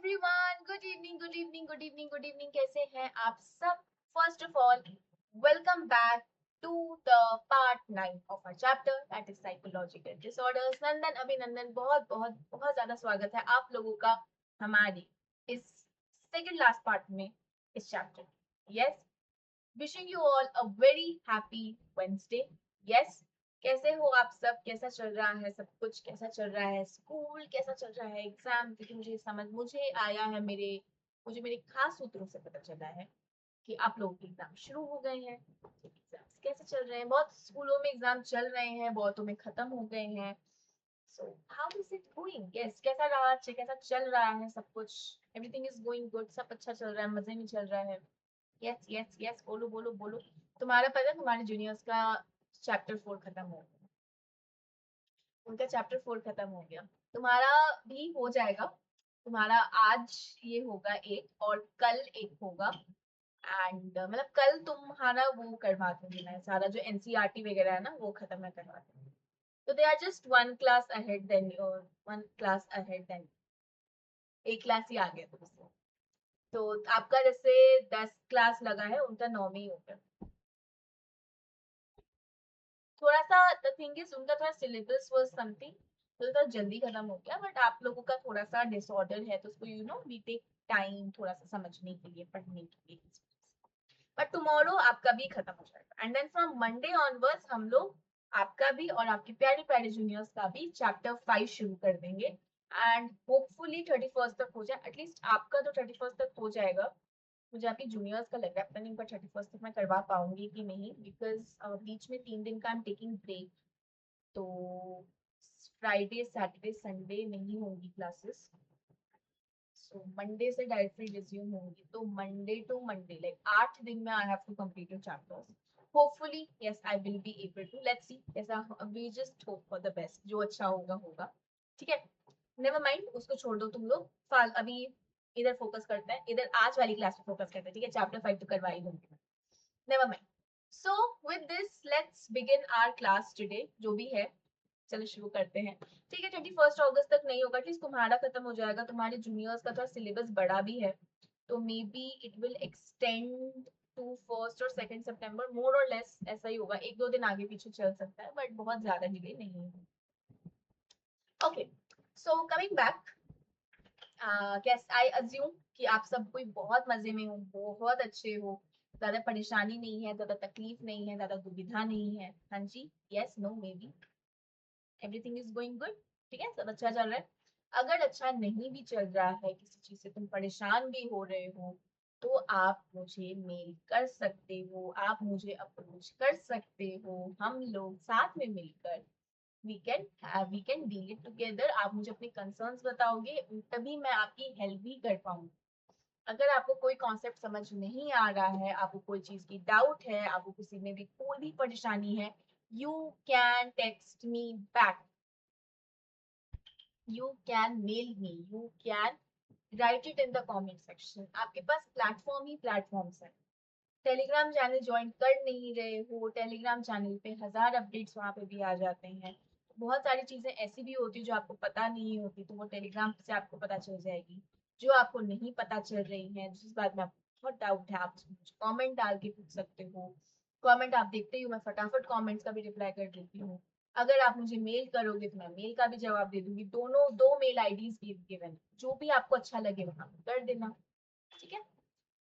Everyone, good evening, good evening, good evening, good evening. कैसे हैं आप सब? First of all, welcome back to the part 9 of our chapter that is psychological disorders. नंदन अभिनंदन, बहुत बहुत बहुत ज्यादा स्वागत है आप लोगों का हमारी इस सेकंड लास्ट पार्ट में इस chapter. Yes, wishing you all a very happy Wednesday. Yes, कैसे हो आप सब? कैसा चल रहा है सब कुछ? कैसा चल रहा है स्कूल? कैसा चल रहा है एग्जाम? क्योंकि मुझे आया है मुझे मेरे खास सूत्रों से पता चला है कि आप लोगों के एग्जाम शुरू हो गए हैं। एग्जाम्स कैसे चल रहे हैं? बहुत स्कूलों में एग्जाम चल रहे हैं, बहुतों में खत्म हो गए हैं। So how is it going? Yes, कैसा रहा? कैसा चल रहा है सब कुछ? Everything is going good? सब अच्छा चल रहा है? मजे में चल रहा है? यस यस यस, बोलो बोलो बोलो। तुम्हारा पता है तुम्हारे जूनियर्स का चैप्टर 4 खत्म हो गया। उनका चैप्टर 4 खत्म हो गया, तुम्हारा भी हो जाएगा। तुम्हारा आज ये होगा एक, और कल एक होगा। एंड मतलब कल तुम्हारा वो करवा दूंगी मैं, सारा जो एनसीईआरटी वगैरह है ना वो खत्म मैं करवा दूंगी। तो they are just one class ahead than your, one class ahead than, एक क्लास ही आगे तुमसे। तो आपका जैसे 10 क्लास लगा है, उनका 9 में ही हो गया। थोड़ा सा द थिंग इज उनका थोड़ा सिलेबस वाज समथिंग, तो थोड़ा जल्दी खत्म हो गया। बट आप लोगों का थोड़ा सा डिसऑर्डर है, तो उसको वी टेक टाइम थोड़ा सा समझने के लिए, पढ़ने के लिए। बट टुमारो आपका भी खत्म हो जाएगा, and then from Monday onwards हम लोग आपका भी और आपके प्यारे प्यारे जूनियर्स का भी चैप्टर 5 शुरू कर देंगे। एंड होपफुली 31st तक हो जाए, एटलीस्ट आपका तो 31st तक हो जाएगा। मुझे आपके जूनियर्स का लग रहा है, पता नहीं पर 31st तक मैं करवा पाऊंगी कि नहीं, बिकॉज बीच में 3 दिन का आई एम टेकिंग ब्रेक। तो फ्राइडे सैटरडे संडे नहीं होंगी क्लासेस। सो मंडे से डायरेक्टली रिज्यूम होंगी, तो मंडे टू मंडे लाइक 8 दिन में I have to complete your chapters. Hopefully yes I will be able to, let's see कैसा। We just hope for the best, जो अच्छा होगा होगा। ठीक है, नेवर माइंड, उसको छोड़ दो तुम लोग। फाल अभी इधर फोकस करते हैं, इधर आज वाली क्लास में फोकस करते हैं। ठीक है, चैप्टर 5 तो करवा ही दूंगी। Never mind. So with this let's begin our class today, जो भी है। चलो शुरू करते हैं। ठीक है, 21 अगस्त तक नहीं होगा, एटलीस्ट तुम्हारा खत्म हो जाएगा। तुम्हारे जूनियर्स का थोड़ा सिलेबस बड़ा भी है, तो may be it will extend to 1st और 2nd सितंबर, मोर और लेस ऐसा ही होगा। 1-2 दिन आगे पीछे चल सकता है, बट बहुत ज्यादा डिले नहीं है। Okay, so coming back, yes I assume कि आप सब कोई बहुत मजे में हो, बहुत अच्छे हो, ज्यादा परेशानी नहीं है, ज्यादा तकलीफ नहीं है, ज्यादा दुविधा नहीं है। हाँ जी, yes no maybe everything is going good. ठीक है, सब अच्छा चल रहा है। अगर अच्छा नहीं भी चल रहा है, किसी चीज से तुम परेशान भी हो रहे हो, तो आप मुझे मेल कर सकते हो, आप मुझे अप्रोच कर सकते हो। हम लोग साथ में मिलकर we can deal it together. आप मुझे अपने कंसर्न्स बताओगे, तभी मैं आपकी हेल्प भी कर पाऊंगी। अगर आपको कोई कॉन्सेप्ट समझ नहीं आ रहा है, आपको कोई चीज की डाउट है, आपको किसी में भी कोई भी परेशानी है, you can text me back, you can mail me, you can write it in the comment section। आपके पास प्लेटफॉर्म ही प्लेटफॉर्म्स है। टेलीग्राम चैनल ज्वाइन कर नहीं रहे हो? टेलीग्राम चैनल पे 1000 अपडेट्स वहां पे भी आ जाते हैं। बहुत सारी चीजें ऐसी भी होती है जो आपको पता नहीं होती, तो वो टेलीग्राम से आपको पता चल जाएगी। जो आपको नहीं पता चल रही है, जिस बात में आपको बहुत डाउट है, आप मुझे कमेंट डाल के पूछ सकते हो। कमेंट आप देखते ही हो, मैं फटाफट कमेंट्स का भी रिप्लाई कर देती हूँ। अगर आप मुझे मेल करोगे तो मैं मेल का भी जवाब दे दूंगी। दोनों दो मेल आईडीज भी गिवन, जो भी आपको अच्छा लगे वहां कर देना। ठीक है,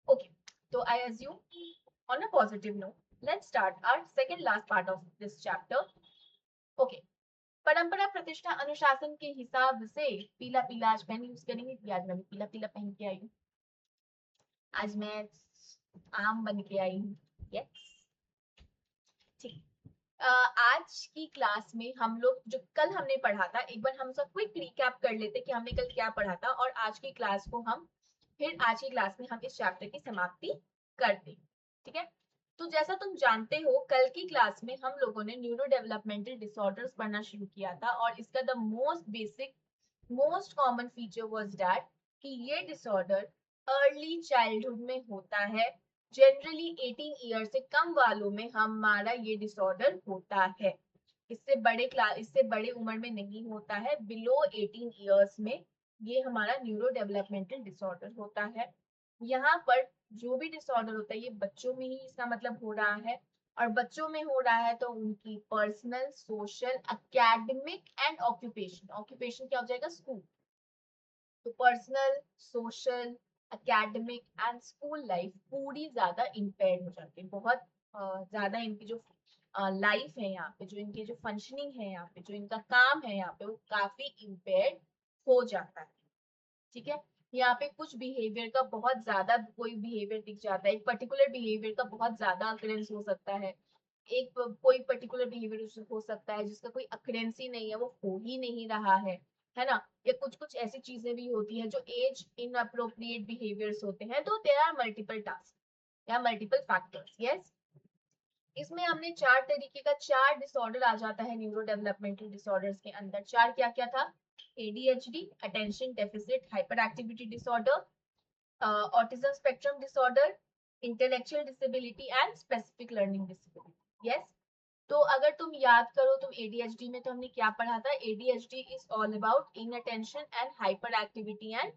ओके। तो I assume on a positive note, let's start our second last part of this chapter. Okay, परंपरा प्रतिष्ठा अनुशासन के हिसाब से पीला पीला आज पेन यूज करेंगे, कि आज मैं भी पीला पीला पहन के आई हूँ। आज मैं आम बन के आई हूँ। यस, ठीक। आज की क्लास में हम लोग जो कल हमने पढ़ा था, एक बार हम सब क्विक रिकैप कर लेते कि हमने कल क्या पढ़ा था, और आज की क्लास को हम फिर आज की क्लास में हम इस चैप्टर की समाप्ति करते। ठीक है, तो जैसा तुम जानते हो, कल की क्लास में हम लोगों ने न्यूरो डेवलपमेंटल डिसऑर्डर्स पढ़ना शुरू किया था, और इसका the most basic most common feature was that कि ये डिसऑर्डर अर्ली चाइल्डहुड में होता है। जनरली 18 ईयर से कम वालों में हमारा ये डिसऑर्डर होता है। इससे बड़े उम्र में नहीं होता है, बिलो 18 ईयर्स में ये हमारा न्यूरो डेवलपमेंटल डिसऑर्डर होता है। यहाँ पर जो भी डिसऑर्डर होता है ये बच्चों में ही इसका मतलब हो रहा है, और बच्चों में हो रहा है तो उनकी personal, social, academic and occupation, occupation क्या हो जाएगा, स्कूल। तो personal, social, academic and school life पूरी ज्यादा इम्पेयर्ड हो जाती है, बहुत ज्यादा इनकी जो लाइफ है यहाँ पे, जो इनके जो फंक्शनिंग है यहाँ पे, जो इनका काम है यहाँ पे, वो काफी इम्पेयर्ड हो जाता है। ठीक है, यहाँ पे कुछ बिहेवियर का बहुत ज्यादा कोई बिहेवियर दिख जाता है, एक पर्टिकुलर बिहेवियर का बहुत ज्यादा अकरेंस हो सकता है, एक कोई पर्टिकुलर बिहेवियर हो सकता है जिसका कोई अकरेंस ही नहीं है, वो हो ही नहीं रहा है ना। या कुछ कुछ ऐसी चीजें भी होती हैं जो एज इन अप्रोप्रिएट बिहेवियर्स होते हैं। तो देयर आर मल्टीपल टास्क या मल्टीपल फैक्टर्स। यस, इसमें हमने चार तरीके का, चार डिसऑर्डर आ जाता है न्यूरो डेवलपमेंटल डिसऑर्डर्स के अंदर। चार क्या क्या था, ADHD, attention deficit hyper activity disorder, autism spectrum disorder, intellectual disability and specific learning disability. Yes, तो अगर तुम याद करो, तुम एडीएचडी में तो हमने क्या पढ़ा था, ADHD is all about inattention and hyper activity and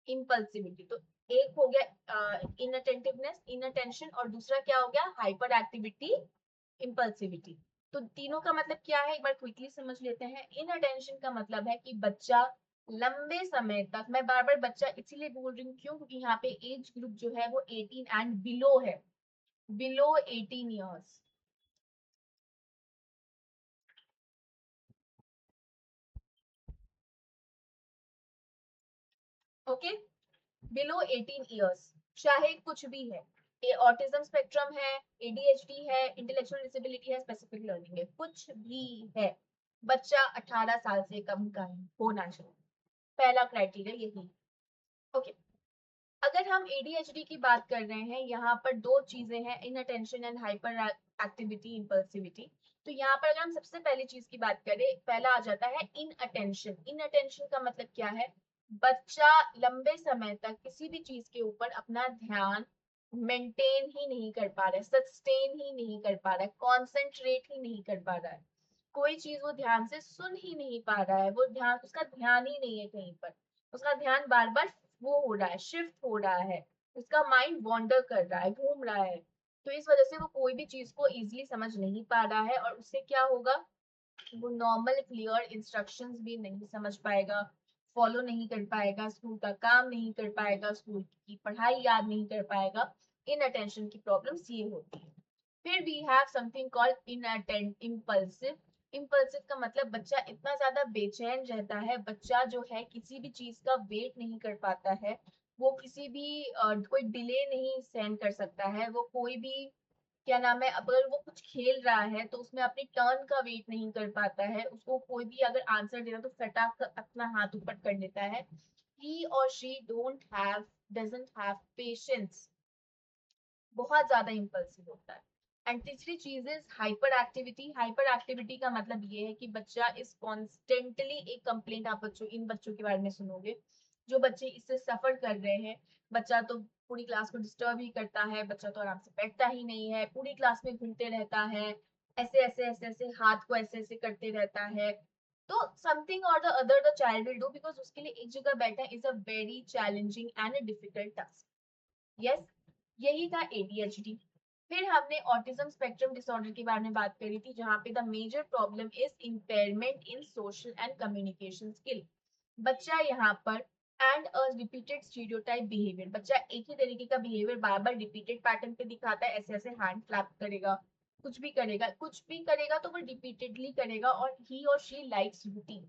impulsivity. तो एक हो गया इनअटेंटिवनेस, इनअटेंशन, और दूसरा क्या हो गया, हाइपर एक्टिविटी, इम्पल्सिविटी। तो तीनों का मतलब क्या है, एक बार क्विकली समझ लेते हैं। इनअटेंशन का मतलब है कि बच्चा लंबे समय तक, मैं बार बार बच्चा इसीलिए बोल रही हूँ क्यों, क्योंकि यहाँ पे एज ग्रुप जो है वो 18 एंड बिलो है, below 18 years. Okay, below 18 years, चाहे कुछ भी है, ये ऑटिज्म स्पेक्ट्रम है, एडीएचडी है, इंटेलेक्चुअल डिसेबिलिटी है, स्पेसिफिक लर्निंग है, कुछ भी है, बच्चा 18 साल से कम का होना चाहिए, पहला क्राइटेरिया यही। ओके, अगर हम एडीएचडी की बात कर रहे हैं, यहाँ पर दो चीजें हैं, inattention and hyper activity, impulsivity. तो यहाँ पर अगर हम सबसे पहली चीज की बात करें, पहला आ जाता है इन अटेंशन। इन अटेंशन का मतलब क्या है, बच्चा लंबे समय तक किसी भी चीज के ऊपर अपना ध्यान मेंटेन ही नहीं कर पा रहा है, सस्टेन ही नहीं कर पा रहा है, कॉन्सेंट्रेट ही नहीं कर पा रहा है, कोई चीज वो ध्यान से सुन ही नहीं पा रहा है, वो ध्यान, उसका ध्यान ही नहीं है कहीं पर, उसका ध्यान बार बार वो हो रहा है, शिफ्ट हो रहा है, उसका माइंड वॉन्डर कर रहा है, घूम रहा है। तो इस वजह से वो कोई भी चीज को इजीली समझ नहीं पा रहा है, और उससे क्या होगा, वो नॉर्मल क्लियर इंस्ट्रक्शंस भी नहीं समझ पाएगा, फॉलो नहीं कर पाएगा, स्कूल का काम नहीं कर पाएगा, स्कूल की पढ़ाई याद नहीं कर पाएगा। इन अटेंशन की प्रॉब्लम्स ये होती है। फिर we have something called impulsive. Impulsive का मतलब बच्चा इतना ज्यादा बेचैन रहता है, बच्चा जो है किसी भी चीज का वेट नहीं कर पाता है, वो किसी भी कोई डिले नहीं सहन कर सकता है, वो कोई भी क्या नाम है, अगर वो कुछ खेल रहा है तो उसमें अपनी टर्न का वेट नहीं कर पाता है, उसको कोई भी अगर आंसर देना तो फटाक कर अपना हाथ ऊपर कर लेता है। he or she don't have doesn't have patience, बहुत ज्यादा इम्पल्सिव होता है। एंड तीसरी चीज is hyper activity. Hyper activity का मतलब ये है कि बच्चा इस कॉन्स्टेंटली, एक कंप्लेंट आप बच्चों, इन बच्चों के बारे में सुनोगे जो बच्चे इससे सफर कर रहे हैं, बच्चा तो पूरी क्लास को डिस्टर्ब ही करता है, बच्चा तो आराम से बैठता ही नहीं है, पूरी क्लास में घूमते रहता है, ऐसे ऐसे ऐसे ऐसे हाथ को ऐसे ऐसे करते रहता है। तो समथिंग और the other the child will do, because उसके लिए एक जगह बैठना is a very challenging and a difficult task. Yes, यही था एडीएचडी। फिर हमने ऑटिज्म स्पेक्ट्रम डिसऑर्डर के बारे में बात करी थी, जहाँ पे the major problem is impairment in social and communication skill. बच्चा यहाँ पर and a repeated stereotype behaviour, बच्चा एक ही तरीके का बिहेवियर बार बार रिपीटेड पैटर्न पे दिखाता है, ऐसे ऐसे हैंड फ्लैप करेगा, कुछ भी करेगा, कुछ भी करेगा तो वो रिपीटेडली करेगा, और ही और शी लाइक्स रूटीन,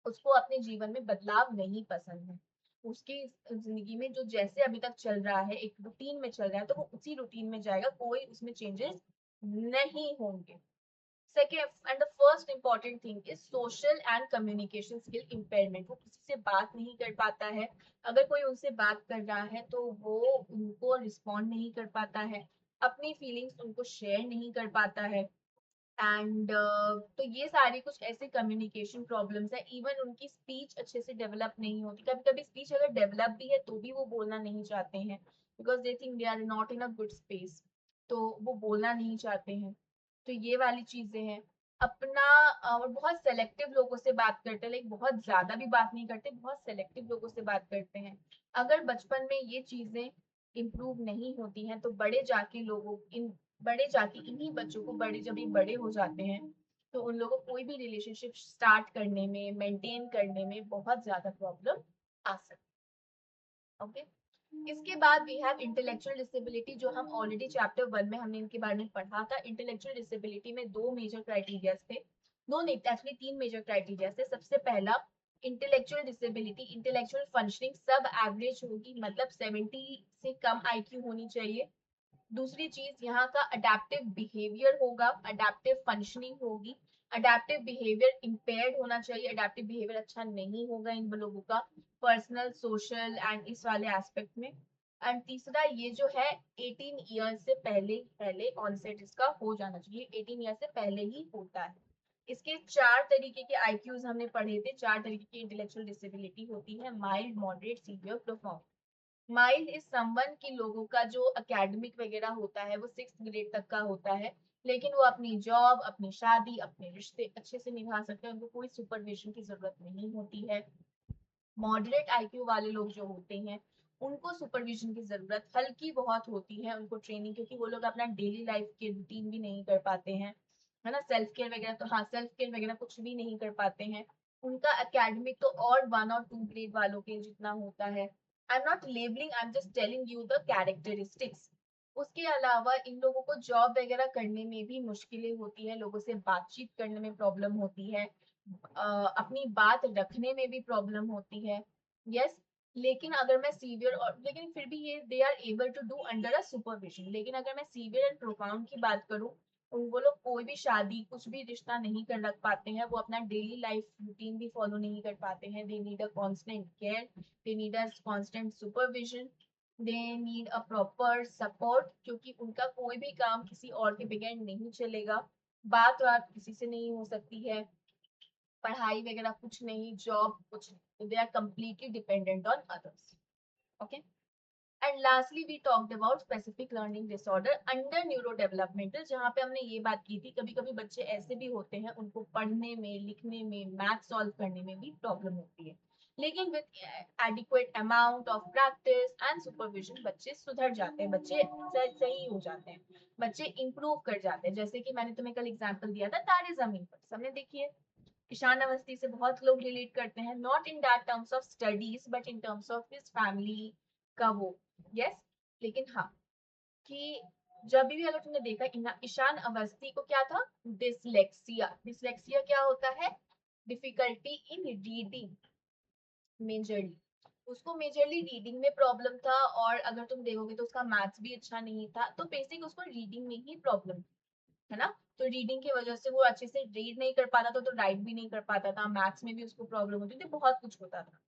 उसको अपने जीवन में बदलाव नहीं पसंद है, उसकी जिंदगी में जो जैसे अभी तक चल रहा है, एक रूटीन में चल रहा है, तो वो उसी रूटीन में जाएगा, कोई उसमें चेंजेस नहीं होंगे। Second and the first important thing is social and communication skill impairment. वो किसी से बात नहीं कर पाता है, अगर कोई उनसे बात कर रहा है तो वो उनको रिस्पॉन्ड नहीं कर पाता है, अपनी फीलिंग्स उनको शेयर नहीं कर पाता है। एंड तो ये सारी कुछ ऐसे कम्युनिकेशन प्रॉब्लम्स है, इवन उनकी स्पीच अच्छे से डेवलप नहीं होती, कभी कभी स्पीच अगर डेवलप भी है तो भी वो बोलना नहीं चाहते हैं, because they think they are not in a good space, तो वो बोलना नहीं चाहते हैं। तो ये वाली चीजें हैं। अपना और बहुत सेलेक्टिव लोगों से बात करते हैं, लाइक बहुत ज्यादा भी बात नहीं करते, बहुत सेलेक्टिव लोगों से बात करते हैं। अगर बचपन में ये चीजें इम्प्रूव नहीं होती हैं तो बड़े जाके इन्हीं बच्चों को जब ये बड़े हो जाते हैं तो उन लोगों को कोई भी रिलेशनशिप स्टार्ट करने में, मेंटेन करने में बहुत ज्यादा प्रॉब्लम आ सकती है। ओके, इसके बाद वी हैव इंटेलेक्चुअल डिसेबिलिटी, जो हम ऑलरेडी चैप्टर 1 में हमने इनके बारे में पढ़ा था। इंटेलेक्चुअल डिसेबिलिटी में दो मेजर क्राइटेरिया थे, दो नहीं एक्चुअली तीन मेजर क्राइटेरिया थे। सबसे पहला, इंटेलेक्चुअल डिसेबिलिटी, इंटेलेक्चुअल फंक्शनिंग सब एवरेज होगी, मतलब 70 से कम आईक्यू होनी चाहिए। दूसरी चीज यहाँ का अडेप्टिव बिहेवियर होगा, अडेप्टिव फंक्शनिंग होगी। अडेप्टिव बिहेवियर इम्पेयर्ड होना चाहिए, अडेप्टिव बिहेवियर अच्छा नहीं होगा इन लोगों का पर्सनल, सोशल एंड इस वाले एस्पेक्ट में। एंड तीसरा ये जो है 18 ईयर से पहले पहले ऑनसेट इसका हो जाना चाहिए, 18 ईयर से पहले ही होता है। इसके चार तरीके के आईक्यूज हमने पढ़े थे, चार तरीके की इंटेलेक्चुअल डिसेबिलिटी होती है, mild, moderate, severe, profound. Mild is someone की लोगों का जो एकेडमिक वगैरह होता है वो 6th ग्रेड तक का होता है, लेकिन वो अपनी जॉब, अपनी शादी, अपने रिश्ते अच्छे से निभा सकते हैं, उनको कोई सुपरविजन की जरूरत नहीं होती है। मॉडरेट आईक्यू वाले लोग जो होते हैं उनको सुपरविजन की जरूरत हल्की बहुत होती है, उनको ट्रेनिंग, क्योंकि वो लोग अपना डेली लाइफ के रूटीन भी नहीं कर पाते हैं, है ना, सेल्फ केयर वगैरह, तो हाँ सेल्फ केयर वगैरह कुछ भी नहीं कर पाते हैं। उनका एकेडमिक तो और 1 और 2 ग्रेड वालों के जितना होता है। I am not labelling, I am just telling you the characteristics. उसके अलावा इन लोगों को जॉब वगैरह करने में भी मुश्किलें होती है, लोगों से बातचीत करने में प्रॉब्लम होती है, अपनी बात रखने में भी प्रॉब्लम होती है। यस, लेकिन अगर मैं सीवियर और लेकिन फिर भी ये they are able to do under a supervision. लेकिन अगर मैं सीवियर एंड प्रोफाउंड की बात करूं, वो लोग कोई भी शादी, कुछ भी रिश्ता नहीं कर रख पाते हैं, वो अपना डेली लाइफ रूटीन भी फॉलो नहीं कर पाते हैं। They need a constant care, they need a constant supervision, they need a proper support, क्योंकि उनका कोई भी काम किसी और के बगैर नहीं चलेगा, बात बात किसी से नहीं हो सकती है, पढ़ाई वगैरह कुछ नहीं, जॉब कुछ नहीं, they are completely dependent on others. Okay, and lastly we talked about specific learning disorder under neurodevelopmental, जहाँ पे हमने ये बात की थी कभी कभी बच्चे ऐसे भी होते हैं उनको पढ़ने में, लिखने में, मैथ सॉल्व करने में भी प्रॉब्लम होती है, लेकिन with adequate amount of practice and supervision बच्चे सुधर जाते हैं, बच्चे सही हो जाते हैं, बच्चे इंप्रूव कर जाते हैं। जैसे कि मैंने तुम्हें कल एग्जांपल दिया था तारे जमीन पर, सबने देखी है, ईशान अवस्थी से बहुत लोग रिलेट करते हैं, not in that terms of studies but in terms of his family का वो। यस, लेकिन हाँ कि जब भी अगर तुमने देखा ईशान अवस्थी को क्या था, डिसलेक्सिया। डिसलेक्सिया क्या होता है, डिफिकल्टी इन रीडिंग मेजरली, उसको मेजरली रीडिंग में प्रॉब्लम था, और अगर तुम देखोगे तो उसका मैथ्स भी अच्छा नहीं था, तो बेसिक उसको रीडिंग में ही प्रॉब्लम, है ना, तो रीडिंग की वजह से वो अच्छे से रीड नहीं कर पाता था, तो राइट भी नहीं कर पाता था, मैथ्स में भी उसको प्रॉब्लम होती थी, बहुत कुछ होता था।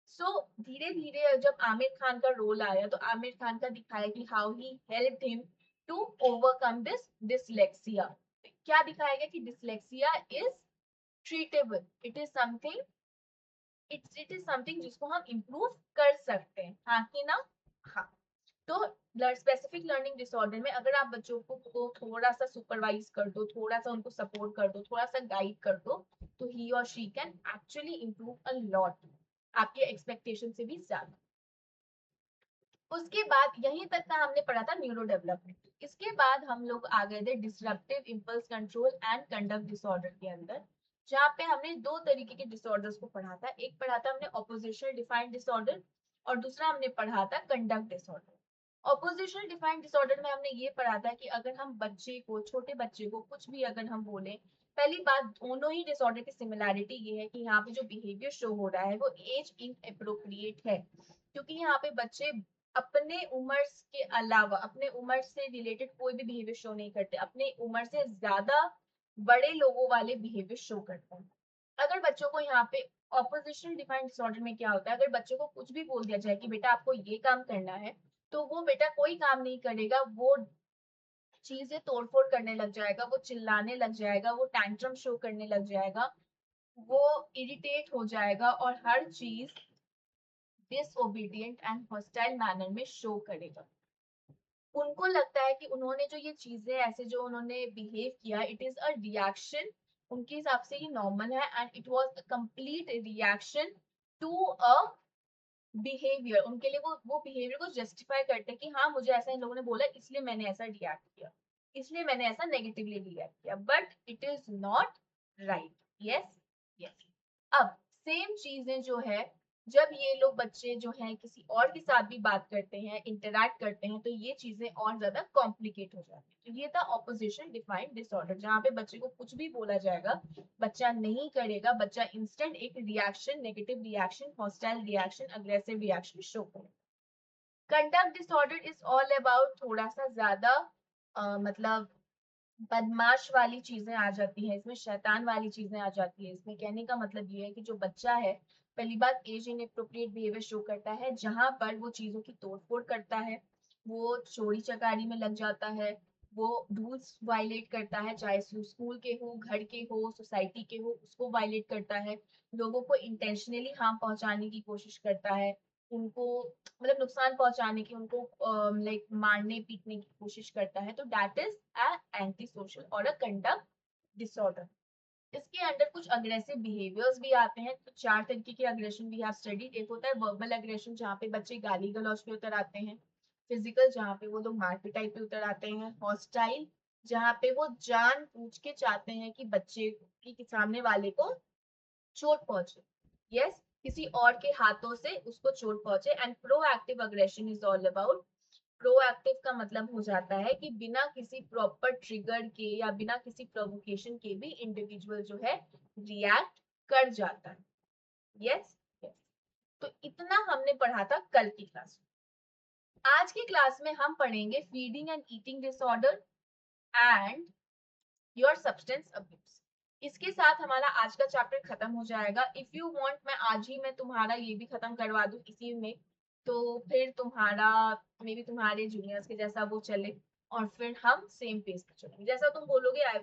सो धीरे धीरे जब आमिर खान का रोल आया तो आमिर खान का दिखाया कि how he help him to overcome this dyslexia. क्या दिखाया गया कि dyslexia is treatable, it is something जिसको हम इम्प्रूव कर सकते हैं, हाँ कि ना। हाँ, तो स्पेसिफिक लर्निंग डिसऑर्डर में अगर आप बच्चों को थोड़ा सा सुपरवाइज कर दो, थोड़ा सा उनको सपोर्ट कर दो, थोड़ा सा गाइड कर दो, तो ही और she can actually improve a lot, आपके एक्सपेक्टेशन से भी ज्यादा। उसके बाद यहीं तक का हमने पढ़ा था न्यूरो डेवलपमेंट। इसके बाद हम लोग आ गए थे disruptive impulse control and conduct disorder के अंदर, जहाँ पे हमने दो तरीके के डिसऑर्डर्स को पढ़ा था। एक पढ़ा था हमने ऑपोजिशनल डिफाइंड डिसऑर्डर, और दूसरा हमने पढ़ा था conduct disorder. Oppositional defined disorder में हमने ये पढ़ा था कि अगर हम बच्चे को, छोटे बच्चे को कुछ भी अगर हम बोले, पहली बात दोनों ही डिसऑर्डर की सिमिलैरिटी ये है कि यहाँ पे जो बिहेवियर शो हो रहा है वो एज इन अप्रोप्रिएट है, क्योंकि यहाँ पे बच्चे अपने उम्र के अलावा, अपने उम्र से रिलेटेड कोई भी बिहेवियर शो नहीं करते, अपने उम्र से ज्यादा बड़े लोगों वाले बिहेवियर शो करते हैं। अगर बच्चों को यहाँ पे ऑपोजिशनल डिफाइंड डिसऑर्डर में क्या होता है, अगर बच्चों को कुछ भी बोल दिया जाए कि बेटा आपको ये काम करना है, तो वो बेटा कोई काम नहीं करेगा, वो चीजें तोड़फोड़ करने लग जाएगा, वो चिल्लाने लग जाएगा, वो टैंट्रम शो करने लग जाएगा, वो इरिटेट हो जाएगा, और हर चीज डिसओबीडियंट एंड हॉस्टाइल मैनर में शो करेगा। उनको लगता है कि उन्होंने जो ये चीजें ऐसे जो उन्होंने बिहेव किया, इट इज अ रिएक्शन, उनके हिसाब से ये नॉर्मल है and it was a complete reaction to a behaviour. उनके लिए वो बिहेवियर को जस्टिफाई करते हैं कि हाँ मुझे ऐसा इन लोगों ने बोला इसलिए मैंने ऐसा रिएक्ट किया, इसलिए मैंने ऐसा नेगेटिवली रिएक्ट किया, but it is not right. Yes, yes. अब सेम चीजें जो है, जब ये लोग बच्चे जो हैं किसी और के साथ भी बात करते हैं, इंटरैक्ट करते हैं, तो ये चीजें और ज्यादा कॉम्प्लिकेट हो जाती है। तो ये था ऑपोजिशन डिफाइंड डिसऑर्डर, जहाँ पे बच्चे को कुछ भी बोला जाएगा बच्चा नहीं करेगा, बच्चा इंस्टेंट एक reaction, negative reaction, hostile reaction, aggressive reaction show करेगा। Conduct disorder is all about थोड़ा सा ज्यादा मतलब बदमाश वाली चीजें आ जाती है इसमें, शैतान वाली चीजें आ जाती है इसमें। कहने का मतलब ये है कि जो बच्चा है, पहली बात as inappropriate behaviour show करता है, जहां पर वो चीजों की तोड़फोड़ करता है, वो चोरी चकारी में लग जाता है, वो रूल्स वायलेट करता है, चाहे स्कूल के हो, घर के हो, सोसाइटी के हो, उसको वायलेट करता है, लोगों को इंटेंशनली हार्म पहुंचाने की कोशिश करता है, उनको मतलब नुकसान पहुंचाने की, उनको लाइक मारने पीटने की कोशिश करता है। तो that is a anti social और अ कंडक्ट डिसऑर्डर। इसके अंदर कुछ अग्रेसिव बिहेवियर्स भी आते हैं। तो 4 तरीके के अग्रेशन भी have स्टडीड। एक होता है वर्बल अग्रेशन, जहाँ पे बच्चे गाली गलौज पे उतर आते हैं। फिजिकल, जहाँ पे वो लोग मार पिटाई पे उतर आते हैं। हॉस्टाइल, जहाँ पे वो जान पूछ के चाहते हैं कि बच्चे की सामने वाले को चोट पहुंचे। यस, किसी और के हाथों से उसको चोट पहुंचे। And proactive aggression is all about, proactive का मतलब हो जाता है कि बिना किसी प्रॉपर ट्रिगर के या बिना किसी प्रोवोकेशन के भी इंडिविजुअल जो है रिएक्ट कर जाता है। Yes, yes. तो इतना हमने पढ़ा था कल की क्लास में। आज की क्लास में हम पढ़ेंगे feeding and eating disorder and your substance abuse. इसके साथ हमारा आज का चैप्टर खत्म हो जाएगा। इफ यू वांट, मैं आज ही मैं तुम्हारा ये भी खत्म करवा दूं इसी में, तो फिर तुम्हारा मे बी तुम्हारे जूनियर्स के जैसा वो चले, और फिर हम सेम पेज पे चलेंगे। जैसा तुम बोलोगे आई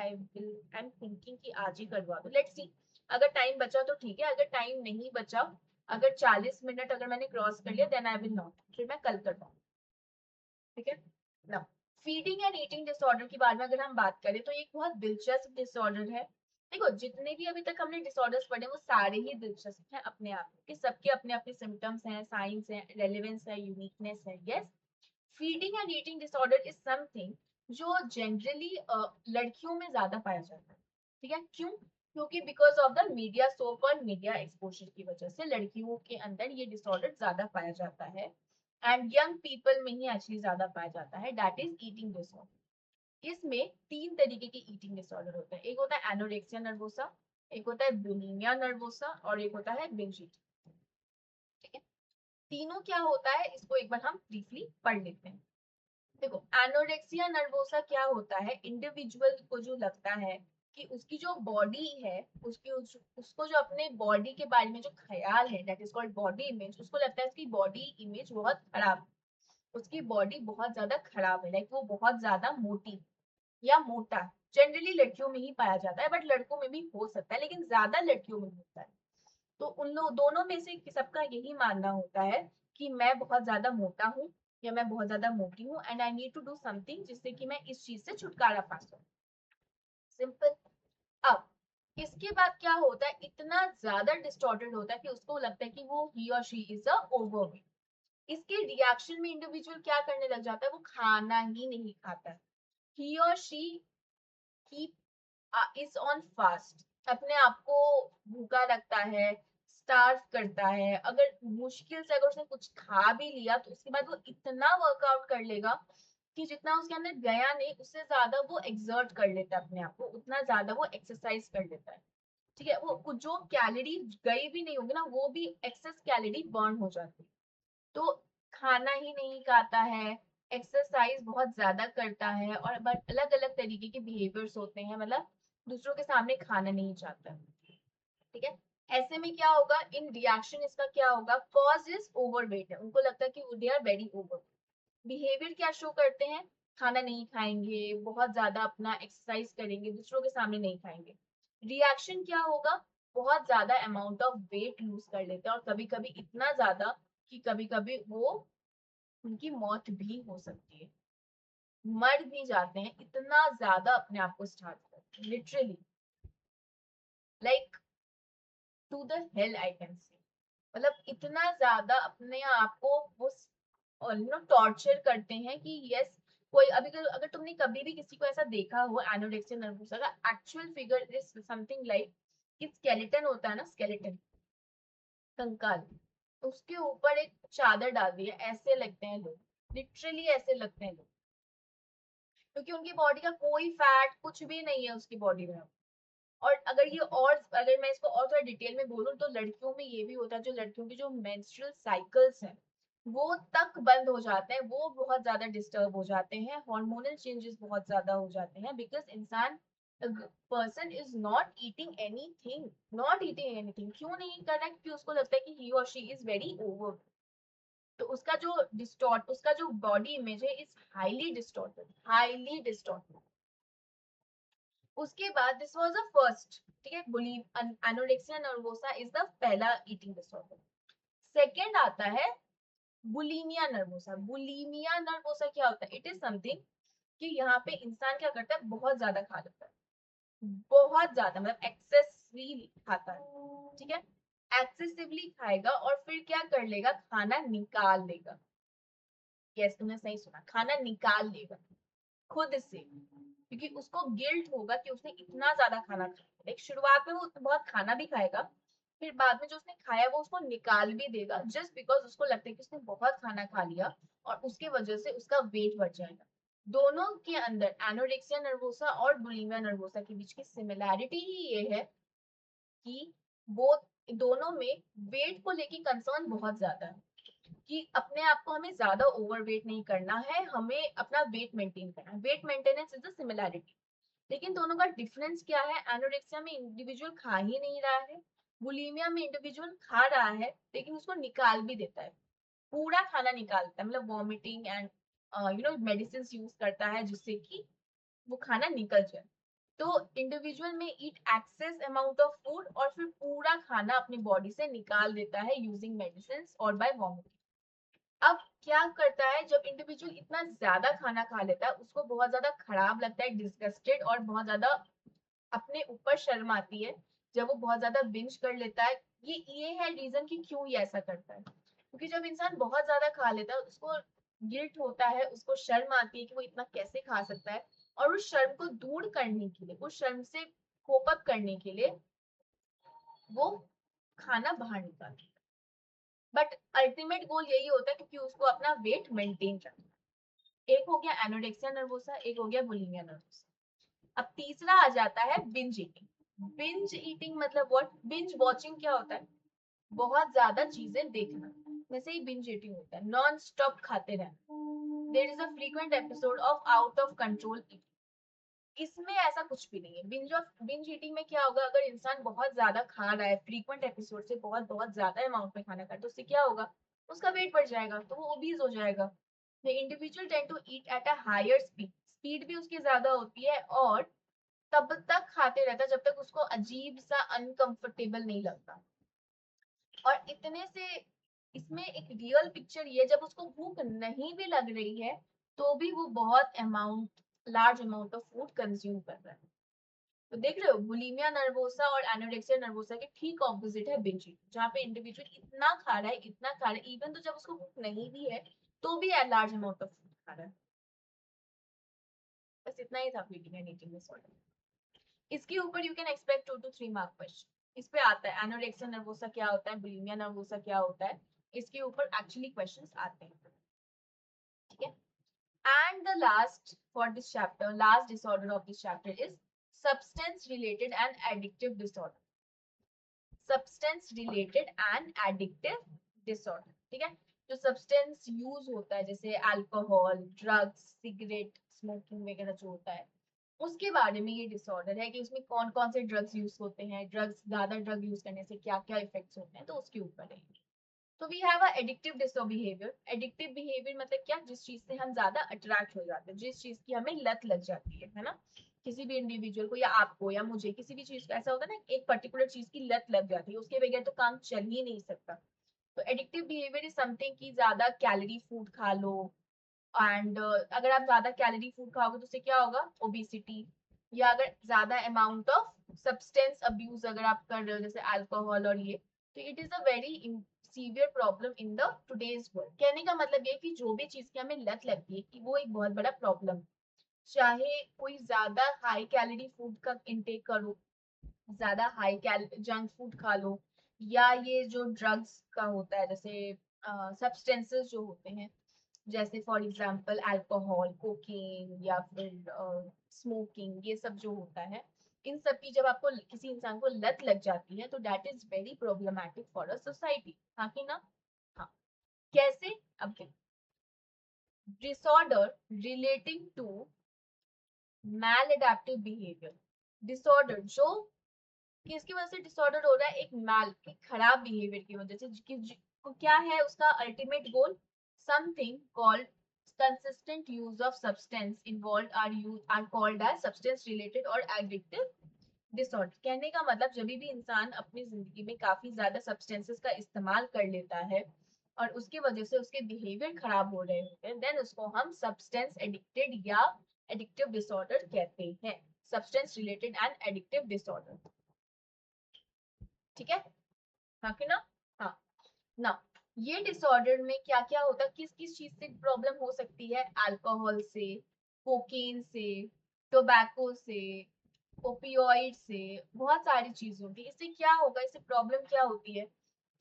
एम थिंकिंग कि आज ही करवा दो। लेट्स सी, अगर टाइम बचा तो ठीक है, अगर टाइम नहीं बचा, अगर 40 मिनट अगर मैंने क्रॉस कर लिया, देन आई विल नॉट, फिर मैं कल करवाऊँ। ठीक है ना। फीडिंग एंड ईटिंग डिसऑर्डर के बारे में अगर हम बात करें, तो ये एक बहुत दिलचस्प डिसऑर्डर है। देखो, जितने भी अभी तक हमने डिसऑर्डर्स पढ़े वो सारे ही दिलचस्प हैं अपने आप में, कि सबके अपने अपने सिम्टम्स हैं, साइंस हैं, रेलेवेंस है, यूनिकनेस है। Yes, feeding and eating disorder is something जो जनरली लड़कियों में ज्यादा पाया जाता है। ठीक है, क्यों? क्योंकि because of the media, so called media exposure की वजह से लड़कियों के अंदर ये डिसऑर्डर ज्यादा पाया जाता है, एंड यंग पीपल में ही एक्चुअली ज्यादा पाया जाता है। That is eating disorder. इसमें 3 तरीके के ईटिंग डिसऑर्डर होते हैं। एक होता है एनोरेक्सिया नर्वोसा, एक होता है बुलिमिया नर्वोसा, और एक होता है बिंज ईटिंग। ठीक है, तीनों क्या होता है इसको एक बार हम ब्रीफली पढ़ लेते हैं। देखो, एनोरेक्सिया नर्वोसा क्या होता है, इंडिविजुअल को जो लगता है कि उसकी जो बॉडी है, उसको जो अपने बॉडी के बारे में जो ख्याल है, that is called body image, उसको लगता है उसकी बॉडी इमेज बहुत खराब है, उसकी बॉडी बहुत ज्यादा खराब है, लाइक वो बहुत ज्यादा मोटी या मोटा। जनरली लड़कियों में ही पाया जाता है, बट लड़कों में भी हो सकता है, लेकिन ज्यादा लड़कियों में होता है। तो उन लोग दोनों में से सबका यही मानना होता है कि मैं बहुत ज्यादा मोटा हूँ या मैं बहुत ज्यादा मोटी हूँ, and I need to do something जिससे कि मैं इस चीज से छुटकारा पा सकूं। सिंपल। अब इसके बाद क्या होता है, इतना ज्यादा डिस्टॉर्टेड होता है कि उसको लगता है कि वो ही और शी इज अ ओवरवेट। इसके रिएक्शन में इंडिविजुअल क्या करने लग जाता है, वो खाना ही नहीं खाता है। ही और she keep is on fast, अपने आप को भूखा रखता है, स्टार्व करता है। अगर मुश्किल से अगर उसने कुछ खा भी लिया, तो उसके बाद वो इतना वर्कआउट कर लेगा कि जितना उसके अंदर गया नहीं, उससे ज्यादा वो एक्सर्ट कर लेता है अपने आप को, उतना ज्यादा वो एक्सरसाइज कर लेता है। ठीक है, वो जो कैलोरी गई भी नहीं होगी ना, वो भी एक्सेस कैलोरी बर्न हो जाती है। तो खाना ही नहीं खाता है, एक्सरसाइज बहुत ज्यादा करता है, और बट अलग अलग तरीके के बिहेवियर्स होते हैं, मतलब दूसरों के सामने खाना नहीं चाहता। ठीक है, ऐसे में क्या होगा, इन रिएक्शन इसका क्या होगा, कॉज इज ओवरवेट है, उनको लगता है कि they are very over. Behaviour क्या शो करते हैं, खाना नहीं खाएंगे, बहुत ज्यादा अपना एक्सरसाइज करेंगे, दूसरों के सामने नहीं खाएंगे। रिएक्शन क्या होगा, बहुत ज्यादा अमाउंट ऑफ वेट लूज कर लेते हैं, और कभी कभी इतना ज्यादा कि कभी कभी वो उनकी मौत भी हो सकती है, मर भी जाते हैं, इतना ज्यादा अपने आप को स्टार्ट करते हैं literally, like to the hell I can say, मतलब इतना ज्यादा अपने आप को वो टॉर्चर करते हैं कि यस, कोई अभी अगर तुमने कभी भी किसी को ऐसा देखा हो एनोरेक्सिया नर्वोसा का actual figure is something like कि स्केलेटन होता है ना, स्केलेटन, कंकाल, उसके ऊपर एक चादर डाल दी है, ऐसे लगते हैं लोग, लिटरली ऐसे लगते हैं लोग, क्योंकि उनकी बॉडी का कोई फैट कुछ भी नहीं है उसकी बॉडी में। और अगर ये और अगर मैं इसको और थोड़ा डिटेल में बोलूं तो लड़कियों में ये भी होता है, जो लड़कियों की जो मेंस्ट्रुअल साइकिल्स हैं वो तक बंद हो जाते हैं, वो बहुत ज्यादा डिस्टर्ब हो जाते हैं, हार्मोनल चेंजेस बहुत ज्यादा हो जाते हैं, बिकॉज इंसान person is not eating anything, not eating anything, क्यों नहीं कर रहा है, क्योंकि उसको लगता है कि ही और शी इज वेरी ओवर, तो उसका जो बॉडी इमेज है is highly distorted, highly distorted. उसके बाद दिस वाज द फर्स्ट, ठीक है, एनोरेक्सिया नर्वोसा इज द पहला ईटिंग डिसऑर्डर। सेकंड आता है बुलिमिया नर्वोसा। बुलिमिया नर्वोसा क्या होता है, इट इज समथिंग कि यहाँ पे इंसान क्या करता है, बहुत ज्यादा खा लेता है, बहुत ज्यादा, मतलब एक्सेसली खाता है, ठीक है, एक्सेसिवली खाएगा और फिर क्या कर लेगा, खाना निकाल लेगा, यस तुमने सही सुना, खाना निकाल लेगा खुद से, क्योंकि उसको गिल्ट होगा कि उसने इतना ज्यादा खाना खाया, लाइक शुरुआत में वो बहुत खाना भी खाएगा, फिर बाद में जो उसने खाया वो उसको निकाल भी देगा, जस्ट बिकॉज उसको लगता है कि उसने बहुत खाना खा लिया और उसके वजह से उसका वेट बढ़ जाएगा। दोनों के अंदर एनोरेक्सिया नर्वोसा और बुलिमिया नर्वोसा के बीच की सिमिलैरिटी ही ये है कि वो दोनों में वेट को लेके कंसर्न बहुत ज्यादा है, कि अपने आप को हमें ज्यादा ओवरवेट नहीं करना है, हमें अपना वेट मेंटेन करना है, wait maintenance is the similarity. लेकिन दोनों का डिफरेंस क्या है, एनोरेक्सिया में इंडिविजुअल खा ही नहीं रहा है, बुलीमिया में इंडिविजुअल खा रहा है लेकिन उसको निकाल भी देता है, पूरा खाना निकालता है, मतलब वॉमिटिंग एंड मेडिसिन यूज करता है जिससे कि वो खाना निकल जाए। तो इंडिविजुअल में ईट एक्सेस अमाउंट ऑफ फूड और फिर पूरा खाना अपनी बॉडी से निकाल देता है यूजिंग मेडिसिन और बाय वॉमिटिंग। अब क्या करता है, जब इंडिविजुअल इतना ज्यादा खाना खा लेता है उसको बहुत ज्यादा खराब लगता है, डिस्गस्टेड और बहुत ज्यादा अपने ऊपर शर्म आती है जब वो बहुत ज्यादा बिंज कर लेता है। ये है रीजन कि क्यों ये ऐसा करता है, क्योंकि जब इंसान बहुत ज्यादा खा लेता है उसको गिल्ट होता है, उसको शर्म आती है कि वो इतना कैसे खा सकता है, और उस शर्म को दूर करने के लिए, उस शर्म से कोप अप करने के लिए वो खाना बाहर निकालता है, बट अल्टीमेट गोल यही होता है क्योंकि उसको अपना वेट मेंटेन करना है। एक हो गया एनोरेक्सिया नर्वोसा, एक हो गया बुलिमिया नर्वोसा। अब तीसरा आ जाता है बिंज ईटिंग। बिंज ईटिंग मतलब व्हाट, बिंज वॉचिंग क्या होता है, बहुत ज्यादा चीजें देखना, वैसे ही बिंज ईटिंग होता है, नॉन स्टॉप खाते रहना। There is a frequent episode of out of control eating. इसमें ऐसा कुछ भी नहीं है, बिंज ईटिंग में क्या होगा, अगर इंसान बहुत ज्यादा खा रहा है फ्रीक्वेंट एपिसोड से, बहुत बहुत ज्यादा अमाउंट में खाना खा रहा है, तो उससे क्या होगा, उसका वेट बढ़ जाएगा, तो वो ओबीज हो जाएगा। The individual tend to eat at a higher speed, speed भी उसकी ज्यादा होती है, और तब तक खाते रहता है जब तक उसको अजीब सा अनकंफर्टेबल नहीं लगता। और इतने से इसमें एक रियल पिक्चर ये, जब उसको भूख नहीं भी लग रही है तो भी वो बहुत amount, large amount of food consume कर रहा है। तो देख रहे हो, बुलिमिया नर्वोसा और एनोरेक्सिया नर्वोसा के ठीक ऑपोजिट है बिंज ईटिंग, जहाँ पे इंडिविजुअल इतना खा रहा है, इतना खा रहा है, इवन तो जब उसको भूख नहीं भी है तो भी लार्ज अमाउंट ऑफ फूड खा रहा है। बस इतना ही था फीडिंग एंड ईटिंग डिसऑर्डर। इसके ऊपर you can expect 2 to 3 mark question. इस पे आता है एनोरेक्सिया नर्वोसा क्या होता है, बुलिमिया नर्वोसा क्या होता है, इसके ऊपर एक्चुअली क्वेश्चंस आते हैं, ठीक है। And the last for this chapter, last disorder of this chapter is substance related and addictive disorder. Substance related and addictive disorder, ठीक है। जो सब्सटेंस यूज होता है जैसे अल्कोहल, ड्रग्स, सिगरेट, स्मोकिंग वगैरह जो होता है, उसके बारे में ये डिसऑर्डर है कि उसमें कौन कौन से ड्रग्स यूज होते हैं, ड्रग्स ज्यादा ड्रग यूज करने से क्या क्या इफेक्ट्स होते हैं, तो उसके ऊपर है। तो we have a addictive behaviour. Addictive behaviour मतलब क्या, जिस चीज से हम ज्यादा अट्रैक्ट हो जाते हैं, जिस चीज की हमें लत लग जाती है ना, किसी भी इंडिविजुअल को या आपको या मुझे, किसी भी चीज का ऐसा होता है ना, एक पर्टिकुलर चीज की लत लग जाती है, उसके बगैर तो काम चल ही नहीं सकता। तो एडिक्टिव बिहेवियर इज समथिंग कि ज्यादा कैलोरी फूड खा लो, एंड अगर आप ज्यादा कैलोरी फूड खाओगे तो उससे क्या होगा, ओबेसिटी, या अगर ज्यादा अमाउंट ऑफ सब्सटेंस अब्यूज अगर आप कर रहे हो जैसे अल्कोहल और ये, तो it is a very severe problem in the today's world. कहने का मतलब ये कि जो भी चीज की हमें लत लगती है कि वो एक बहुत बड़ा प्रॉब्लम, चाहे कोई ज्यादा हाई कैलोरी फूड का इंटेक करो, ज्यादा हाई कैल जंक फूड खा लो, या ये जो ड्रग्स का होता है जैसे सब्सटेंसेस जो होते हैं, जैसे फॉर एग्जांपल अल्कोहल, कोकीन, या फिर स्मोकिंग, ये सब जो होता है, इन सब की जब आपको किसी इंसान को लत लग जाती है तो that is very problematic for a society, हाँ कि ना? हाँ। कैसे? अब disorder relating to maladaptive behaviour, disorder जो किसकी वजह से डिसऑर्डर हो रहा है, एक मैल, एक खराब बिहेवियर की वजह से, क्या है उसका ultimate goal, something called consistent use of substance involved are called as substance related or addictive disorder। कहने का मतलब जब भी इंसान अपनी जिंदगी में काफी ज्यादा सब्सटेंसेस का इस्तेमाल कर लेता है और उसकी वजह से उसके बिहेवियर खराब हो रहे होते हैं, देन उसको हम सब्सटेंस एडिक्टेड या एडिक्टिव डिसऑर्डर कहते हैं, substance related and addictive disorder. ठीक है, हाँ कि ना? हाँ ना। ये डिसऑर्डर में क्या क्या होता है, किस किस चीज से प्रॉब्लम हो सकती है, अल्कोहल से, कोकीन से, टोबैको से, ओपियोइड से, बहुत सारी चीजें होती है। इससे क्या होगा, इससे प्रॉब्लम क्या होती है,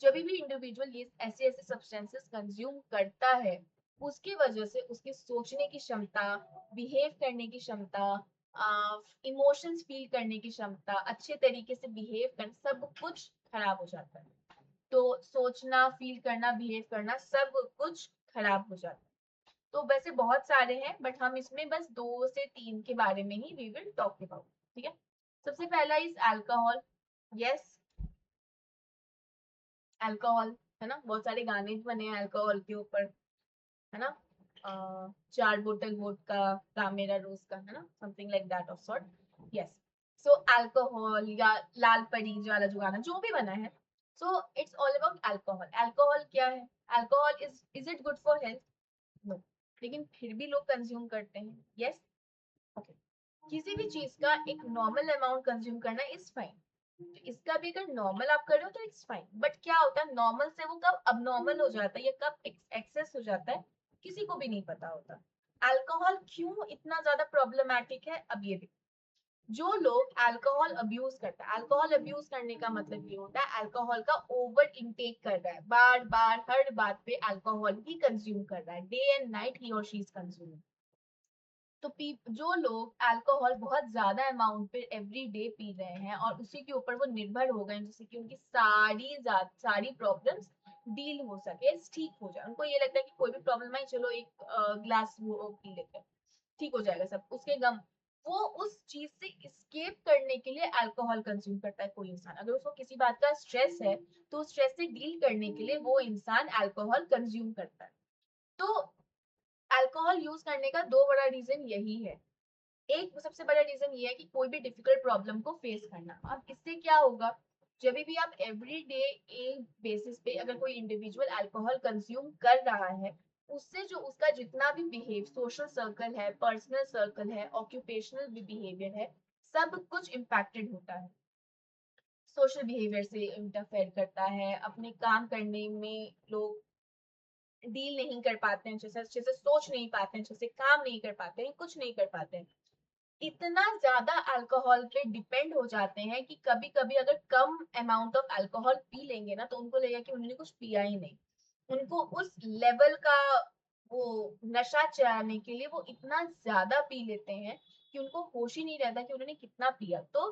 जब भी इंडिविजुअल ये ऐसे ऐसे सब्सटेंसेस कंज्यूम करता है, उसकी वजह से उसकी सोचने की क्षमता, बिहेव करने की क्षमता, इमोशंस फील करने की क्षमता, अच्छे तरीके से बिहेव करना, सब कुछ खराब हो जाता है। तो सोचना, फील करना, बिहेव करना, सब कुछ खराब हो जाता है। तो वैसे बहुत सारे हैं बट हम इसमें बस 2 से 3 के बारे में ही वी विल टॉक अबाउट। ठीक है, सबसे पहला इज अल्कोहल। यस, अल्कोहल, है ना, बहुत सारे गाने बने हैं अल्कोहल के ऊपर, है ना, 4 बोतल वोडका का मेरा रोज का, है ना, something like that of sort. Yes, so alcohol या लाल परी वाला जो गाना जो भी बना है, so it's all about alcohol. Alcohol क्या है, alcohol is it good for health? No, लेकिन फिर भी लोग कंज्यूम करते हैं। Yes, okay. किसी भी चीज का एक नॉर्मल अमाउंट कंज्यूम करना इज फाइन, तो इसका भी अगर नॉर्मल आप कर रहे हो तो इट्स फाइन, बट क्या होता है नॉर्मल से वो कब अब नॉर्मल हो जाता है या कब एक्सेस हो जाता है, किसी को भी नहीं पता होता। अल्कोहल क्यों इतना ज्यादा प्रॉब्लमैटिक है, अब ये देखो, जो लोग अल्कोहल अब्यूज करता है, अल्कोहल अब्यूज करने का मतलब ये होता है अल्कोहल का ओवर इनटेक कर रहा है, बार बार हर बात पे अल्कोहल ही कंज्यूम कर रहा है, डे एंड नाइट ही और शी इज कंज्यूमिंग। तो जो लोग अल्कोहल बहुत ज्यादा अमाउंट पे एवरी डे पी रहे हैं और उसी के ऊपर वो निर्भर हो गए जिससे कि उनकी सारी प्रॉब्लम्स डील हो सके, ठीक हो जाए, उनको ये लगता है कि कोई भी प्रॉब्लम आई चलो एक ग्लास वो पी लेते हैं, ठीक हो जाएगा सब उसके गम, वो उस चीज से escape करने के लिए अल्कोहल कंज्यूम करता है। कोई इंसान अगर उसको किसी बात का स्ट्रेस है तो उस स्ट्रेस से डील करने के लिए वो इंसान अल्कोहल कंज्यूम करता है। तो अल्कोहल यूज करने का 2 बड़ा रीजन यही है। एक सबसे बड़ा रीजन ये है कि कोई भी डिफिकल्ट प्रॉब्लम को फेस करना। अब इससे क्या होगा, जब भी आप एवरी डे एक बेसिस पे अगर कोई इंडिविजुअल अल्कोहल कंज्यूम कर रहा है, उससे जो उसका जितना भी बिहेव, सोशल सर्कल है, पर्सनल सर्कल है, ऑक्यूपेशनल भी बिहेवियर है, सब कुछ इम्पैक्टेड होता है। सोशल बिहेवियर से इंटरफेयर करता है, अपने काम करने में लोग डील नहीं कर पाते हैं, अच्छे से सोच नहीं पाते हैं, अच्छे से काम नहीं कर पाते हैं, कुछ नहीं कर पाते हैं, इतना ज्यादा अल्कोहल पे डिपेंड हो जाते हैं कि कभी कभी अगर कम अमाउंट ऑफ अल्कोहल पी लेंगे ना तो उनको लगेगा कि उन्होंने कुछ पिया ही नहीं। उनको उस लेवल का वो नशा चढ़ाने के लिए वो इतना ज्यादा पी लेते हैं कि उनको होश ही नहीं रहता कि उन्होंने कितना पिया। तो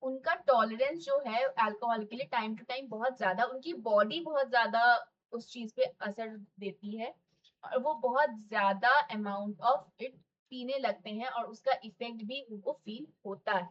उनका टॉलरेंस जो है अल्कोहल के लिए टाइम टू टाइम बहुत ज्यादा, उनकी बॉडी बहुत ज्यादा उस चीज पे असर देती है और वो बहुत ज्यादा अमाउंट ऑफ इट पीने लगते हैं और उसका इफेक्ट भी उनको फील होता है।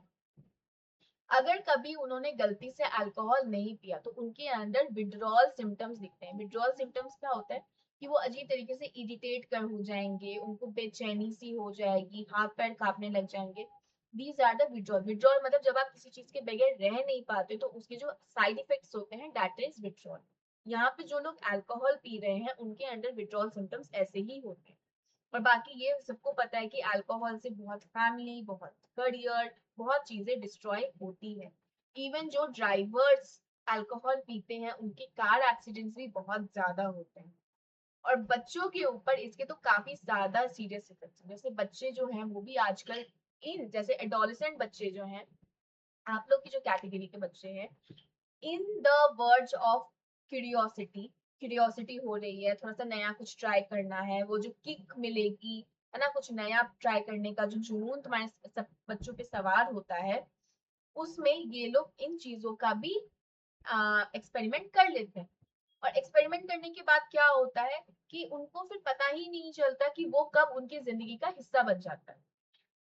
अगर कभी उन्होंने गलती से अल्कोहल नहीं पिया तो उनके अंदर विड्रॉल सिम्टम्स दिखते हैं। विड्रॉल सिम्टम्स क्या होता है कि वो अजीब तरीके से इरिटेट कर हो जाएंगे, उनको बेचैनी सी हो जाएगी, हाथ पैर कांपने लग जाएंगे। These are the withdrawal. Withdrawal मतलब जब आप किसी चीज के बगैर रह नहीं पाते तो उसके जो साइड इफेक्ट्स होते हैं दैट इज विड्रॉल। यहाँ पे जो लोग अल्कोहल पी रहे हैं उनके अंडर विड्रॉल सिम्टम्स ऐसे ही होते हैं। और बाकी ये सबको पता है कि अल्कोहल से बहुत फैमिली, बहुत करियर, बहुत चीजें डिस्ट्रॉय होती है। इवन जो ड्राइवर्स अल्कोहल पीते हैं उनके कार एक्सीडेंट्स भी बहुत ज्यादा होते हैं। और बच्चों के ऊपर इसके तो काफी ज्यादा सीरियस इफेक्ट्स हैं। जैसे बच्चे जो हैं वो भी आजकल, इन जैसे एडोलेसेंट बच्चे जो हैं, आप लोग की जो कैटेगरी के बच्चे हैं, in the words of curiosity, curiosity हो रही है, थोड़ा सा नया कुछ ट्राई करना है, वो जो किक मिलेगी, है ना, कुछ नया ट्राई करने का जो जुनून तुम्हारे सब बच्चों पे सवार होता है, उसमें ये लोग इन चीजों का भी एक्सपेरिमेंट कर लेते हैं। और एक्सपेरिमेंट करने के बाद क्या होता है कि उनको फिर पता ही नहीं चलता कि वो कब उनकी जिंदगी का हिस्सा बन जाता है।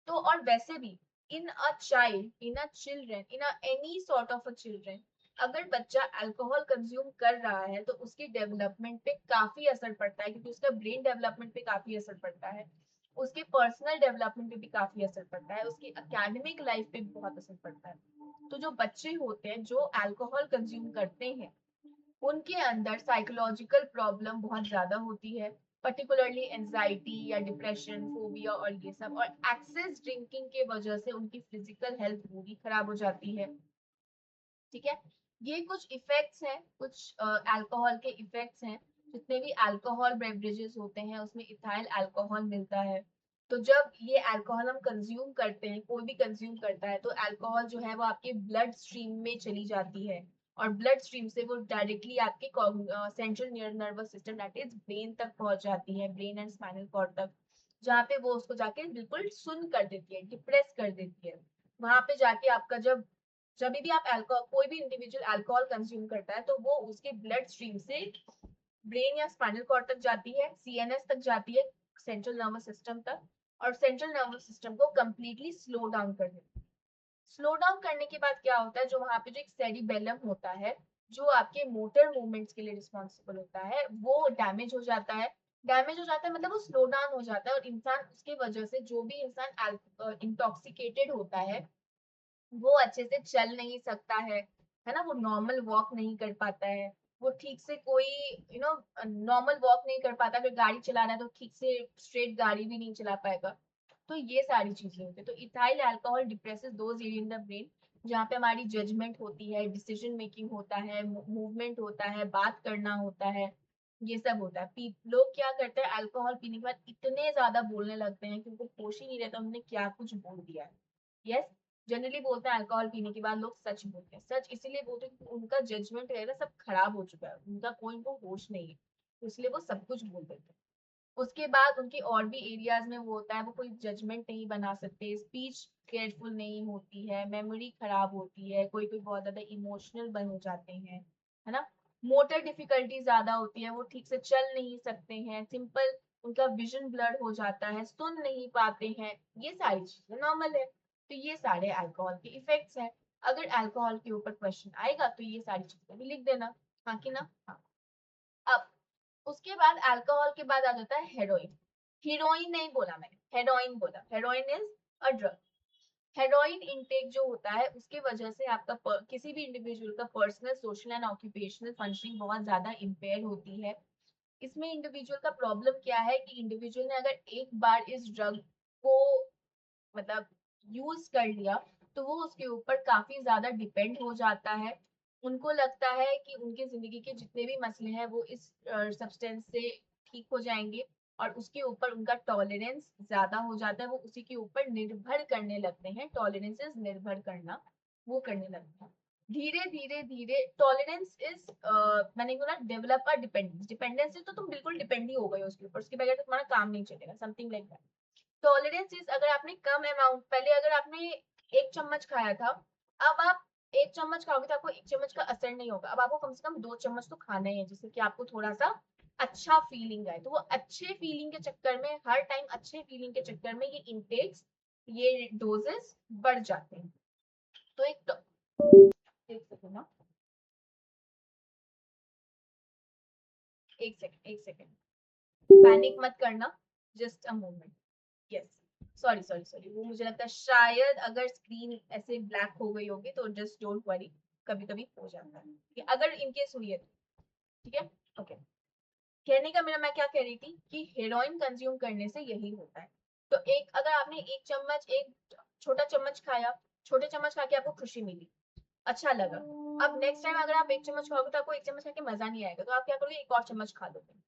तो और वैसे भी in a child, in a children, in a any sort of a children, अगर बच्चा अल्कोहल कंज्यूम कर रहा है तो उसके डेवलपमेंट पे काफी असर पड़ता है, क्योंकि उसका ब्रेन डेवलपमेंट पे काफी असर पड़ता है, उसके पर्सनल डेवलपमेंट पे भी काफी असर पड़ता है, उसकी एकेडमिक लाइफ पे भी बहुत असर पड़ता है। तो जो बच्चे होते हैं जो अल्कोहल कंज्यूम करते हैं उनके अंदर साइकोलॉजिकल प्रॉब्लम बहुत ज्यादा होती है, पर्टिकुलरली एंजाइटी या डिप्रेशन, फोबिया और ये सब। और एक्सेस ड्रिंकिंग के वजह से उनकी फिजिकल हेल्थ पूरी खराब हो जाती है। ठीक है, ये कुछ इफेक्ट्स हैं, कुछ अल्कोहल के इफेक्ट्स हैं। जितने भी अल्कोहल बेवरेजेस होते हैं उसमें इथाइल अल्कोहल मिलता है। तो जब ये अल्कोहल हम कंज्यूम करते हैं, कोई भी कंज्यूम करता है, तो अल्कोहल जो है वो आपके ब्लड स्ट्रीम में चली जाती है। और ब्लड स्ट्रीम से वो डायरेक्टली आपके central nervous system that is brain तक पहुंच जाती है, ब्रेन एंड स्पाइनल कॉर्ड तक, जहाँ पे वो उसको जाके बिल्कुल सुन्न कर देती है, डिप्रेस कर देती है। वहां पे जाके आपका जब भी आप अल्कोहल, कोई भी इंडिविजुअल अल्कोहल कंज्यूम करता है तो वो उसके ब्लड स्ट्रीम से ब्रेन या स्पाइनल कॉर्ड तक जाती है, सीएनएस तक जाती है, सेंट्रल नर्वस सिस्टम तक। और सेंट्रल नर्वस सिस्टम को कंप्लीटली स्लो डाउन कर देती है। स्लो डाउन करने के बाद क्या होता है, जो वहां पे जो एक सेरिबेलम होता है, जो आपके मोटर मूवमेंट्स के लिए रिस्पॉन्सिबल होता है, वो डैमेज हो जाता है। डैमेज हो जाता है मतलब वो स्लो डाउन हो जाता है, और इंसान उसके वजह से, जो भी इंसान इंटॉक्सिकेटेड होता है, वो अच्छे से चल नहीं सकता है ना, वो नॉर्मल वॉक नहीं कर पाता है, वो ठीक से कोई नॉर्मल वॉक नहीं कर पाता, अगर गाड़ी चला रहा है तो ठीक से स्ट्रेट गाड़ी भी नहीं चला पाएगा। तो ये सारी चीजें होती है। तो ethyl alcohol depresses those area in the brain जहाँ पे हमारी जजमेंट होती है, डिसीजन मेकिंग होता है, मूवमेंट होता है, बात करना होता है, ये सब होता है। लोग क्या करते हैं, अल्कोहल पीने के बाद इतने ज्यादा बोलने लगते हैं कि उनको होश ही नहीं रहता उन्होंने क्या कुछ बोल दिया है। यस, जनरली बोलते हैं अल्कोहल पीने के बाद लोग सच बोलते हैं। सच इसीलिए बोलते हैं क्योंकि उनका जजमेंट वगैरह सब खराब हो चुका है, उनका कोई वो होश नहीं है, तो इसलिए वो सब कुछ बोल देते हैं। उसके बाद उनकी और भी एरियाज में वो होता है, वो कोई जजमेंट नहीं बना सकते, स्पीच केयरफुल नहीं होती है, मेमोरी खराब होती है, कोई कोई बहुत ज्यादा इमोशनल बन हो जाते हैं, है ना, मोटर डिफिकल्टी ज्यादा होती है, वो ठीक से चल नहीं सकते हैं, सिंपल उनका विजन ब्लर हो जाता है, सुन नहीं पाते हैं। ये सारी चीजें नॉर्मल है। तो ये सारे अल्कोहल के इफेक्ट्स हैं। अगर अल्कोहल के ऊपर क्वेश्चन आएगा तो ये सारी चीजें भी लिख देना। हाँ कि ना? हाँ। अब उसके बाद अल्कोहल के बाद आ जाता है हेरोइन। हीरोइन नहीं बोला मैंने, हेरोइन बोला। Heroin is a drug. Heroin intake जो होता है उसके वजह से आपका किसी भी इंडिविजुअल का personal, social and occupational functioning बहुत ज्यादा इम्पेयर होती है। इसमें इंडिविजुअल का प्रॉब्लम क्या है कि इंडिविजुअल ने अगर एक बार इस ड्रग को मतलब यूज कर लिया तो वो उसके ऊपर काफी ज्यादा डिपेंड हो जाता है। उनको लगता है कि उनकी जिंदगी के जितने भी मसले हैं वो इस सब्सटेंस से ठीक हो जाएंगे, और उसके ऊपर उनका टॉलरेंस ज्यादा हो जाता है, वो उसी के ऊपर निर्भर करने लगते हैं। टॉलरेंस इज निर्भर करना, वो करने लगते हैं। धीरे धीरे धीरे टॉलरेंस इज, मैंने बोला डेवलप अ डिपेंडेंस। डिपेंडेंस से तो तुम बिल्कुल डिपेंड ही हो गए हो उसके ऊपर, उसके बगैर तो तुम्हारा काम नहीं चलेगा, something like that. Tolerance is, अगर आपने कम अमाउंट, पहले अगर आपने 1 चम्मच खाया था, अब आप 1 चम्मच खाओगे तो आपको 1 चम्मच का असर नहीं होगा, अब आपको कम से कम 2 चम्मच तो खाने हैं, जिससे कि आपको थोड़ा सा अच्छा फीलिंग आए। तो वो अच्छे फीलिंग के चक्कर में, हर टाइम अच्छे फीलिंग के चक्कर में ये इनटेक्स, ये डोजेस बढ़ जाते हैं। तो एक सेकंड ना, एक सेकंड, पैनिक मत करना, just a moment. Yes, sorry sorry sorry, वो मुझे लगता है शायद अगर स्क्रीन ऐसे ब्लैक हो गई होगी तो जस्ट डोंट वरी, कभी कभी हो जाता है, अगर इनकेस हुई है तो। ठीक है, ओके। कहने का मेरा, मैं क्या कह रही थी कि हेरोइन कंज्यूम करने से यही होता है। तो एक, अगर आपने एक चम्मच, एक छोटा चम्मच खाया, छोटे चम्मच खा के आपको खुशी मिली, अच्छा लगा। अब नेक्स्ट टाइम अगर आप एक चम्मच खाओगे तो आपको एक चम्मच खा के मजा नहीं आएगा, तो आप क्या करोगे, एक और चम्मच खा लोगे।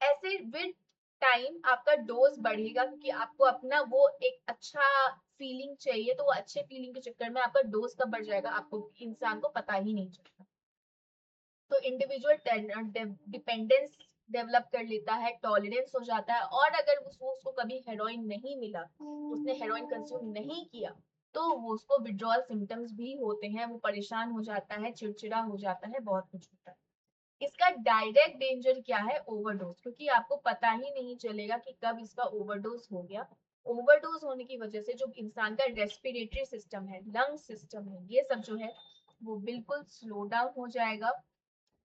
ऐसे विद टाइम आपका डोज बढ़ेगा, क्योंकि आपको अपना वो एक अच्छा फीलिंग चाहिए, तो वो अच्छे फीलिंग के चक्कर में आपका डोज कब बढ़ जाएगा आपको, इंसान को पता ही नहीं चलता। तो इंडिविजुअल डिपेंडेंस डेवलप कर लेता है, टॉलरेंस हो जाता है। और अगर उसको कभी हेरोइन नहीं मिला, उसने हेरोइन कंज्यूम नहीं किया, तो वो उसको विड्रॉल सिम्टम्स भी होते हैं, वो परेशान हो जाता है, चिड़चिड़ा हो जाता है, बहुत कुछ होता है। इसका डायरेक्ट डेंजर क्या है, ओवरडोज, क्योंकि आपको पता ही नहीं चलेगा कि कब इसका ओवरडोज हो गया। ओवरडोज होने की वजह से जो इंसान का रेस्पिरेटरी सिस्टम है, लंग सिस्टम है, ये सब जो है वो बिल्कुल स्लो डाउन हो जाएगा,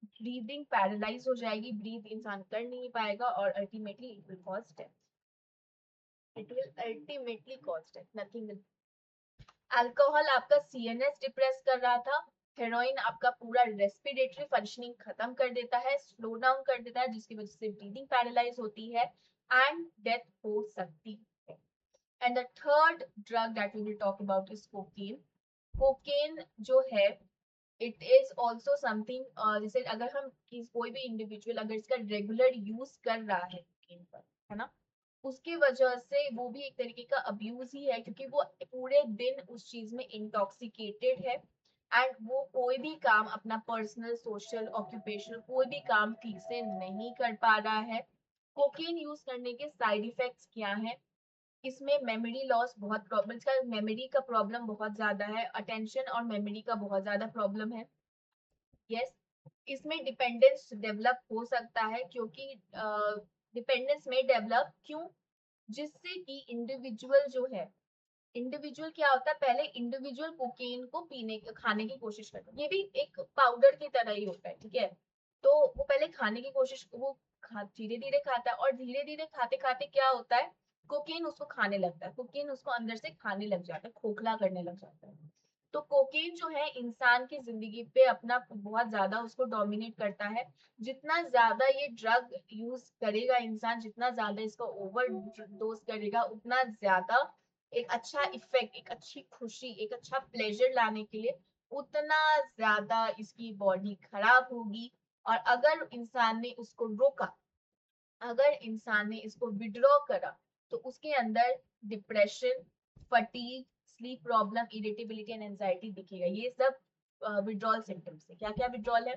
ब्रीदिंग पैरालाइज हो जाएगी, ब्रीथ इंसान कर नहीं पाएगा, और ultimately it will cause death. It will ultimately cause death, nothing. Alcohol आपका सीएनएस डिप्रेस कर रहा था, हेरोइन आपका पूरा रेस्पिरेटरी फंक्शनिंग खत्म कर देता है, स्लो डाउन कर देता है, जिसकी वजह से ब्रीदिंग पैरालाइज होती है एंड डेथ हो सकती है। And the third drug that we will talk about is cocaine. Cocaine जो है, इट इज ऑल्सो समथिंग, जैसे अगर हम कोई भी इंडिविजुअल अगर इसका रेगुलर यूज कर रहा है कोकेन पर, है ना, उसकी वजह से वो भी एक तरीके का अब्यूज ही है, क्योंकि वो पूरे दिन उस चीज में इंटॉक्सिकेटेड है, एंड वो कोई भी काम अपना पर्सनल, सोशल, ऑक्यूपेशनल कोई भी काम ठीक से नहीं कर पा रहा है। कोकेन यूज करने के साइड इफेक्ट्स क्या है, इसमें मेमोरी लॉस बहुत प्रॉब्लम, इसका मेमोरी का प्रॉब्लम बहुत ज्यादा है, अटेंशन और मेमोरी का बहुत ज्यादा प्रॉब्लम है। यस, इसमें डिपेंडेंस डेवलप हो सकता है, क्योंकि डिपेंडेंस में डेवलप क्यों, जिससे कि इंडिविजुअल जो है, इंडिविजुअल क्या होता है, पहले इंडिविजुअल कोकेन को पीने खाने की कोशिश करता है, ये भी एक पाउडर की तरह ही होता है, ठीक है। तो वो पहले खाने की कोशिश, वो धीरे धीरे खाता है, और धीरे धीरे खाते खाते क्या होता है, कोकेन उसको खाने लगता है, कोकेन उसको अंदर से खाने लग जाता है, खोखला करने लग जाता है। तो कोकेन जो है इंसान की जिंदगी पे अपना बहुत ज्यादा उसको डोमिनेट करता है। जितना ज्यादा ये ड्रग यूज करेगा इंसान, जितना ज्यादा इसका ओवर डोज करेगा, उतना ज्यादा एक अच्छा इफेक्ट, एक अच्छी खुशी, एक अच्छा प्लेजर लाने के लिए उतना ज्यादा इसकी बॉडी खराब होगी। और अगर इंसान ने उसको रोका, अगर इंसान ने इसको विड्रॉ करा, तो उसके अंदर depression, fatigue, sleep problem, irritability and anxiety दिखेगा। ये सब विड्रॉल सिम्टम्स है। क्या क्या विड्रॉल है,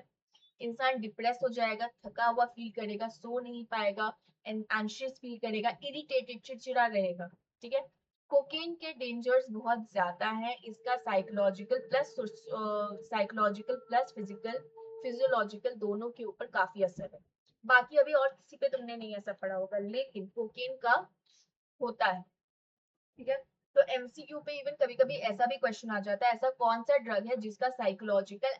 इंसान डिप्रेस हो जाएगा, थका हुआ फील करेगा, सो नहीं पाएगा, एंशियस फील करेगा, इरिटेटेड, चिड़चिड़ा रहेगा, ठीक है। कोकेन के डेंजर्स बहुत ज्यादा हैं, इसका साइकोलॉजिकल प्लस फिजियोलॉजिकल दोनों के ऊपर काफी असर है। बाकी अभी और किसी पे तुमने नहीं ऐसा पढ़ा होगा, लेकिन कोकेन का होता है, ठीक है। तो एमसीक्यू पे इवन कभी कभी ऐसा भी क्वेश्चन आ जाता है, ऐसा कौन सा ड्रग है जिसका साइकोलॉजिकल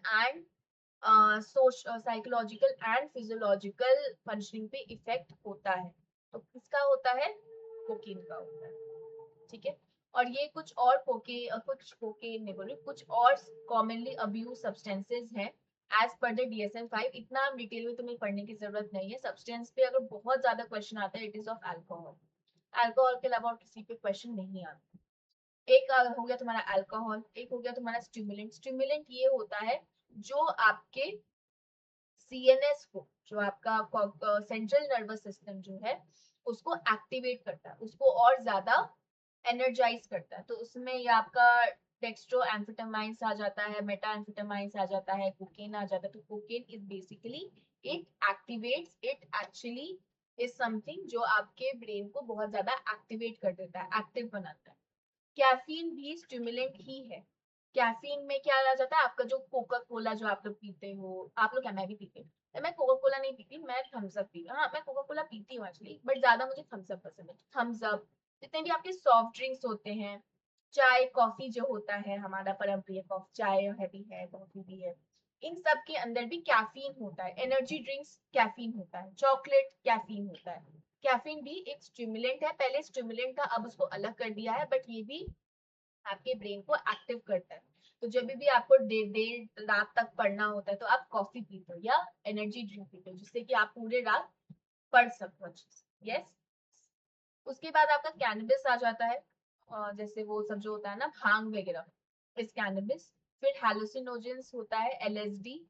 एंड फिजियोलॉजिकल फंक्शनिंग पे इफेक्ट होता है, तो किसका होता है, कोकीन का होता है, ठीक है। और ये कुछ कोकेन नहीं बोल, कुछ और कॉमनली अब्यूज सब्सटेंसेस हैं एज पर द DSM-5। इतना डिटेल में तुम्हें पढ़ने की जरूरत नहीं है। सब्सटेंस पे अगर बहुत ज्यादा क्वेश्चन आता है, it is of alcohol. Alcohol के अलावा और किसी पे क्वेश्चन नहीं आता। एक हो गया तुम्हारा अल्कोहल, एक हो गया तुम्हारा स्टिमुलेंट। स्टिमुलेंट ये होता है जो आपके सीएनएस को, जो आपका सेंट्रल नर्वस सिस्टम जो है, उसको एक्टिवेट करता है, उसको और ज्यादा एनर्जाइज करता है। तो उसमें ये आपका डेक्स्ट्रो एम्फेटामाइंस आ जाता है, मेटा एम्फेटामाइंस आ जाता है, कोकेन आ जाता है। तो cocaine is basically, it activates, it actually is something जो आपके ब्रेन को बहुत ज्यादा एक्टिवेट कर देता है, एक्टिव बनाता है। कैफीन भी स्टिमुलेंट ही है। कैफीन में क्या आ जाता है, आपका जो कोका कोला जो आप लोग पीते हो, आप लोग क्या, मैं भी पीती हूँ, मैं कोका कोला नहीं पीती, मैं थम्स अप पीती हूँ। हाँ, मैं कोका कोला पीती हूँ एक्चुअली, बट ज्यादा मुझे थम्स अप पसंद है। थम्स अप, जितने भी आपके सॉफ्ट ड्रिंक्स होते हैं, चाय कॉफी जो होता है हमारा परम प्रिय कॉफी, चाय हैवी है, कॉफी भी है, इन सब के अंदर भी कैफीन होता है। एनर्जी ड्रिंक्स कैफीन होता है, चॉकलेट कैफीन होता है। कैफीन भी एक स्टिमुलेंट है, पहले स्टिमुलेंट था, अब उसको अलग कर दिया है, बट ये भी आपके ब्रेन को एक्टिव करता है। तो जब भी आपको देर रात तक पढ़ना होता है तो आप कॉफी पीते हो या एनर्जी ड्रिंक पीते हो, जिससे कि आप पूरे रात पढ़ सको अच्छे से। यस। उसके बाद आपका कैनबिस आ जाता है, जैसे वो सब जो होता है ना भांग वगैरह इस कैनबिस। फिर हेलुसिनोजेंस होता है एलएसडी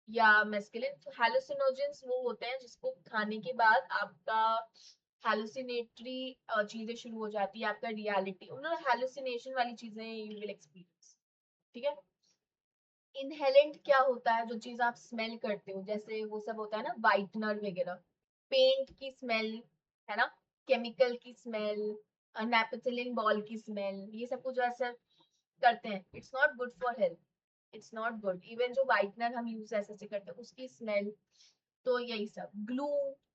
या मेस्केलिन। तो हेलुसिनोजेंस वो होते हैं जिसको खाने के बाद आपका हेलुसिनेटरी चीजें शुरू हो जाती है, आपका रियलिटी उन्होंने हेलुसिनेशन वाली चीजें यू विल एक्सपीरियंस। ठीक है। इनहेलेंट क्या होता है, जो चीज आप स्मेल करते हो, जैसे वो सब होता है ना वाइटनर वगैरह, पेंट की स्मेल, है ना, केमिकल की स्मेल, नेपथिलिन बॉल की स्मेल, ये सब कुछ ऐसे करते हैं, it's not good for health, it's not good. Even जो वाइटनर हम यूज ऐसे ऐसे करते हैं उसकी स्मेल, तो यही सब ग्लू,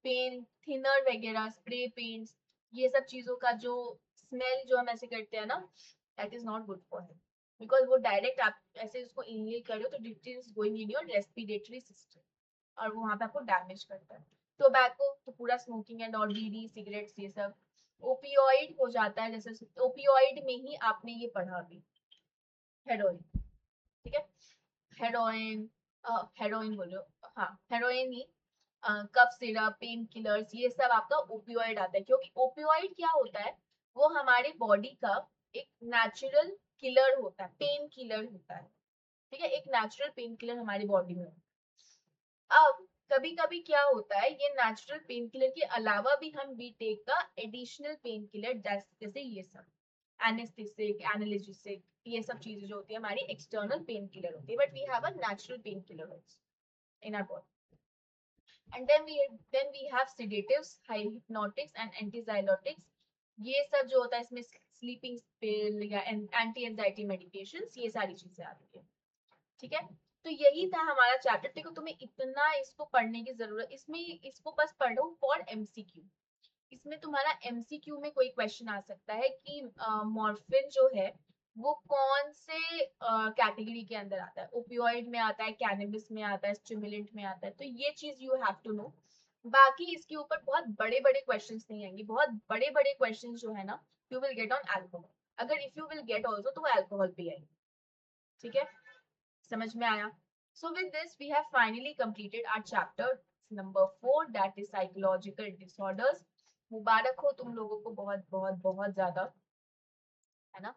पेन, थिनर वगैरह, स्प्रे पेंट्स, ये सब चीजों का जो स्मेल जो हम ऐसे करते हैं ना, that is not good for health, because वो डायरेक्ट आप ऐसे उसको इनहेल कर रहे हो तो it is going in your respiratory system और वो वहां पे आपको डैमेज करता है। टोबैको तो पूरा स्मोकिंग एंड और बीड़ी सिगरेट्स ये सब। ओपियोइड हो जाता है, जैसे ओपियोइड में ही आपने ये पढ़ा अभी, हेरोइन। ठीक है। हेरोइन, हेरोइन बोलो, हाँ हेरोइन ही, कफ सिरप, पेन किलर्स, ये सब आपका ओपियोइड आता है, क्योंकि ओपियोइड क्या होता है, वो हमारी बॉडी का एक नेचुरल किलर होता है, पेन किलर होता है। ठीक है, एक नेचुरल पेन किलर हमारी बॉडी में। अब कभी कभी क्या होता है, ये नेचुरल पेन किलर के अलावा भी हम बी टेक का एडिशनल पेन किलर, जैसे ये सब एनेस्थेटिक, एनाल्जेसिक, ये सब चीजें जो होती है हमारी एक्सटर्नल पेन किलर होती है, but we have a natural pain killer in our body. And then we have sedatives, hypnotics and antizylotics। ये सब जो होता है इसमें स्लीपिंग पिल या एंटी एंजाइटी मेडिकेशंस, ये सारी चीजें आती है। ठीक है। तो यही था हमारा चैप्टर। देखो तुम्हें इतना इसको पढ़ने की जरूरत, इसमें इसको बस पढ़ो फॉर एमसीक्यू। इसमें तुम्हारा एमसीक्यू में कोई क्वेश्चन आ सकता है कि मॉर्फिन जो है वो कौन से कैटेगरी के अंदर आता है, ओपियोइड में आता है, कैनबिस में आता है, स्टिमुलेंट में आता है, तो ये चीज यू हैव टू नो। बाकी इसके ऊपर बहुत बड़े बड़े क्वेश्चंस नहीं आएंगे, बहुत बड़े बड़े क्वेश्चंस जो है ना you will get on alcohol, अगर if you will get also तो वो अल्कोहल पे आएंगे। ठीक है, समझ में आया? So with this we have finally completed our chapter number 4, that is psychological disorders. मुबारक हो तुम लोगों को बहुत बहुत बहुत ज्यादा, है ना।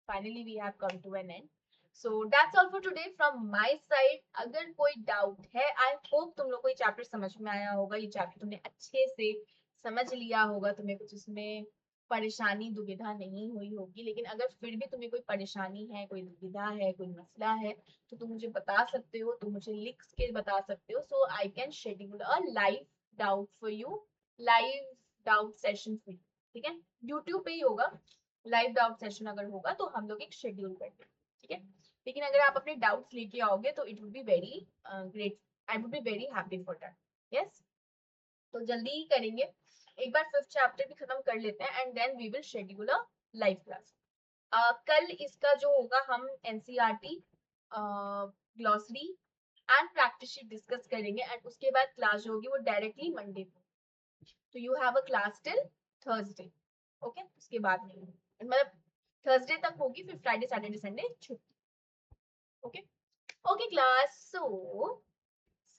Finally we have come to an end. So that's all for today from my side. अगर कोई डाउट है, आई होप तुम लोग को ये चैप्टर समझ में आया होगा, ये चैप्टर तुमने अच्छे से समझ लिया होगा, तुम्हें कुछ इसमें परेशानी दुविधा नहीं हुई होगी। लेकिन अगर फिर भी तुम्हें कोई परेशानी है, कोई दुविधा है, कोई मसला है, तो तुम मुझे बता सकते हो, तुम मुझे लिख के बता सकते हो, so I can schedule a live doubt for you, live doubt session for you. ठीक है, यूट्यूब पे ही होगा लाइव डाउट सेशन, अगर होगा तो हम लोग एक शेड्यूल करते हैं। ठीक है, लेकिन अगर आप अपने डाउट्स लेके आओगे तो it would be very great, I would be very happy for that. Yes, तो जल्दी ही करेंगे, एक बार 5th चैप्टर भी खत्म कर लेते हैं and then we will schedule a live class. कल इसका जो होगा हम NCERT, glossary and practice sheet discuss करेंगे, एंड उसके बाद क्लास जो होगी वो डायरेक्टली मंडे को, तो you have a class till Thursday. Okay, उसके बाद नहीं, मतलब थर्सडे तक होगी, फिर फ्राइडे सैटरडे संडे छुट्टी। Okay, okay class, so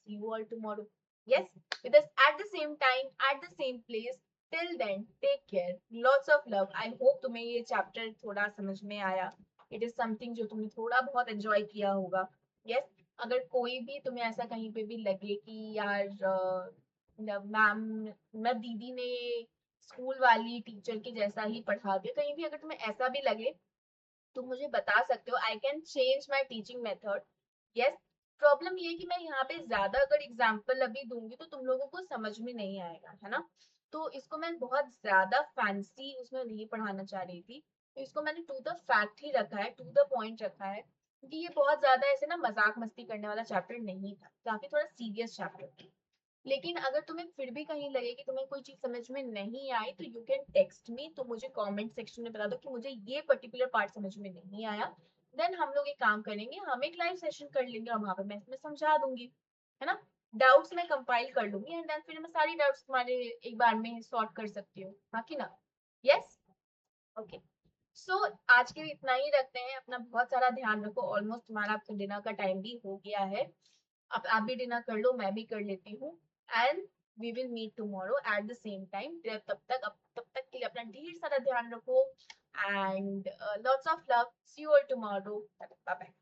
see you all tomorrow. Yes, with us at the same time, at the same place. Till then, take care. Lots of love. I hope तुम्हें ये chapter थोड़ा समझ में आया. It is something जो तुमने थोड़ा बहुत एंजॉय किया होगा. Yes, अगर कोई भी तुम्हें ऐसा कहीं पे भी लगे कि यार मैम, मैं दीदी ने स्कूल वाली टीचर के जैसा ही पढ़ा दिया, कहीं भी अगर तुम्हें ऐसा भी लगे तुम मुझे बता सकते हो, I can change my teaching method. Yes, problem ये कि मैं यहाँ पे ज्यादा अगर एग्जाम्पल अभी दूंगी तो तुम लोगों को समझ में नहीं आएगा, है ना। तो इसको मैं बहुत ज्यादा फैंसी उसमें नहीं पढ़ाना चाह रही थी, तो इसको मैंने टू द फैक्ट ही रखा है, टू द पॉइंट रखा है, क्योंकि ये बहुत ज्यादा ऐसे ना मजाक मस्ती करने वाला चैप्टर नहीं था, काफी थोड़ा सीरियस चैप्टर था। लेकिन अगर तुम्हें फिर भी कहीं लगे कि तुम्हें कोई चीज समझ में नहीं आई तो यू कैन टेक्स्ट मी, तो मुझे कमेंट सेक्शन में बता दो कि मुझे ये पर्टिकुलर पार्ट समझ में नहीं आया, देन हम लोग एक काम करेंगे, हम एक लाइव सेशन कर लेंगे और वहां पे मैं इसमें समझा दूंगी, है ना। डाउट्स मैं कंपाइल कर लूंगी एंड देन फिर मैं सारी डाउट्स तुम्हारे एक बार में सॉर्ट कर सकती हूँ, हाँ कि ना। यस, ओके, सो आज के लिए इतना ही रखते हैं। अपना बहुत सारा ध्यान रखो। ऑलमोस्ट तुम्हारा अब तो डिनर का टाइम भी हो गया है। अब आप भी डिनर कर लो, मैं भी कर लेती हूँ। And we will meet tomorrow at the same time. तब तक के लिए अपना ढेर सारा ध्यान रखो। And lots of love. See you all tomorrow. Bye bye.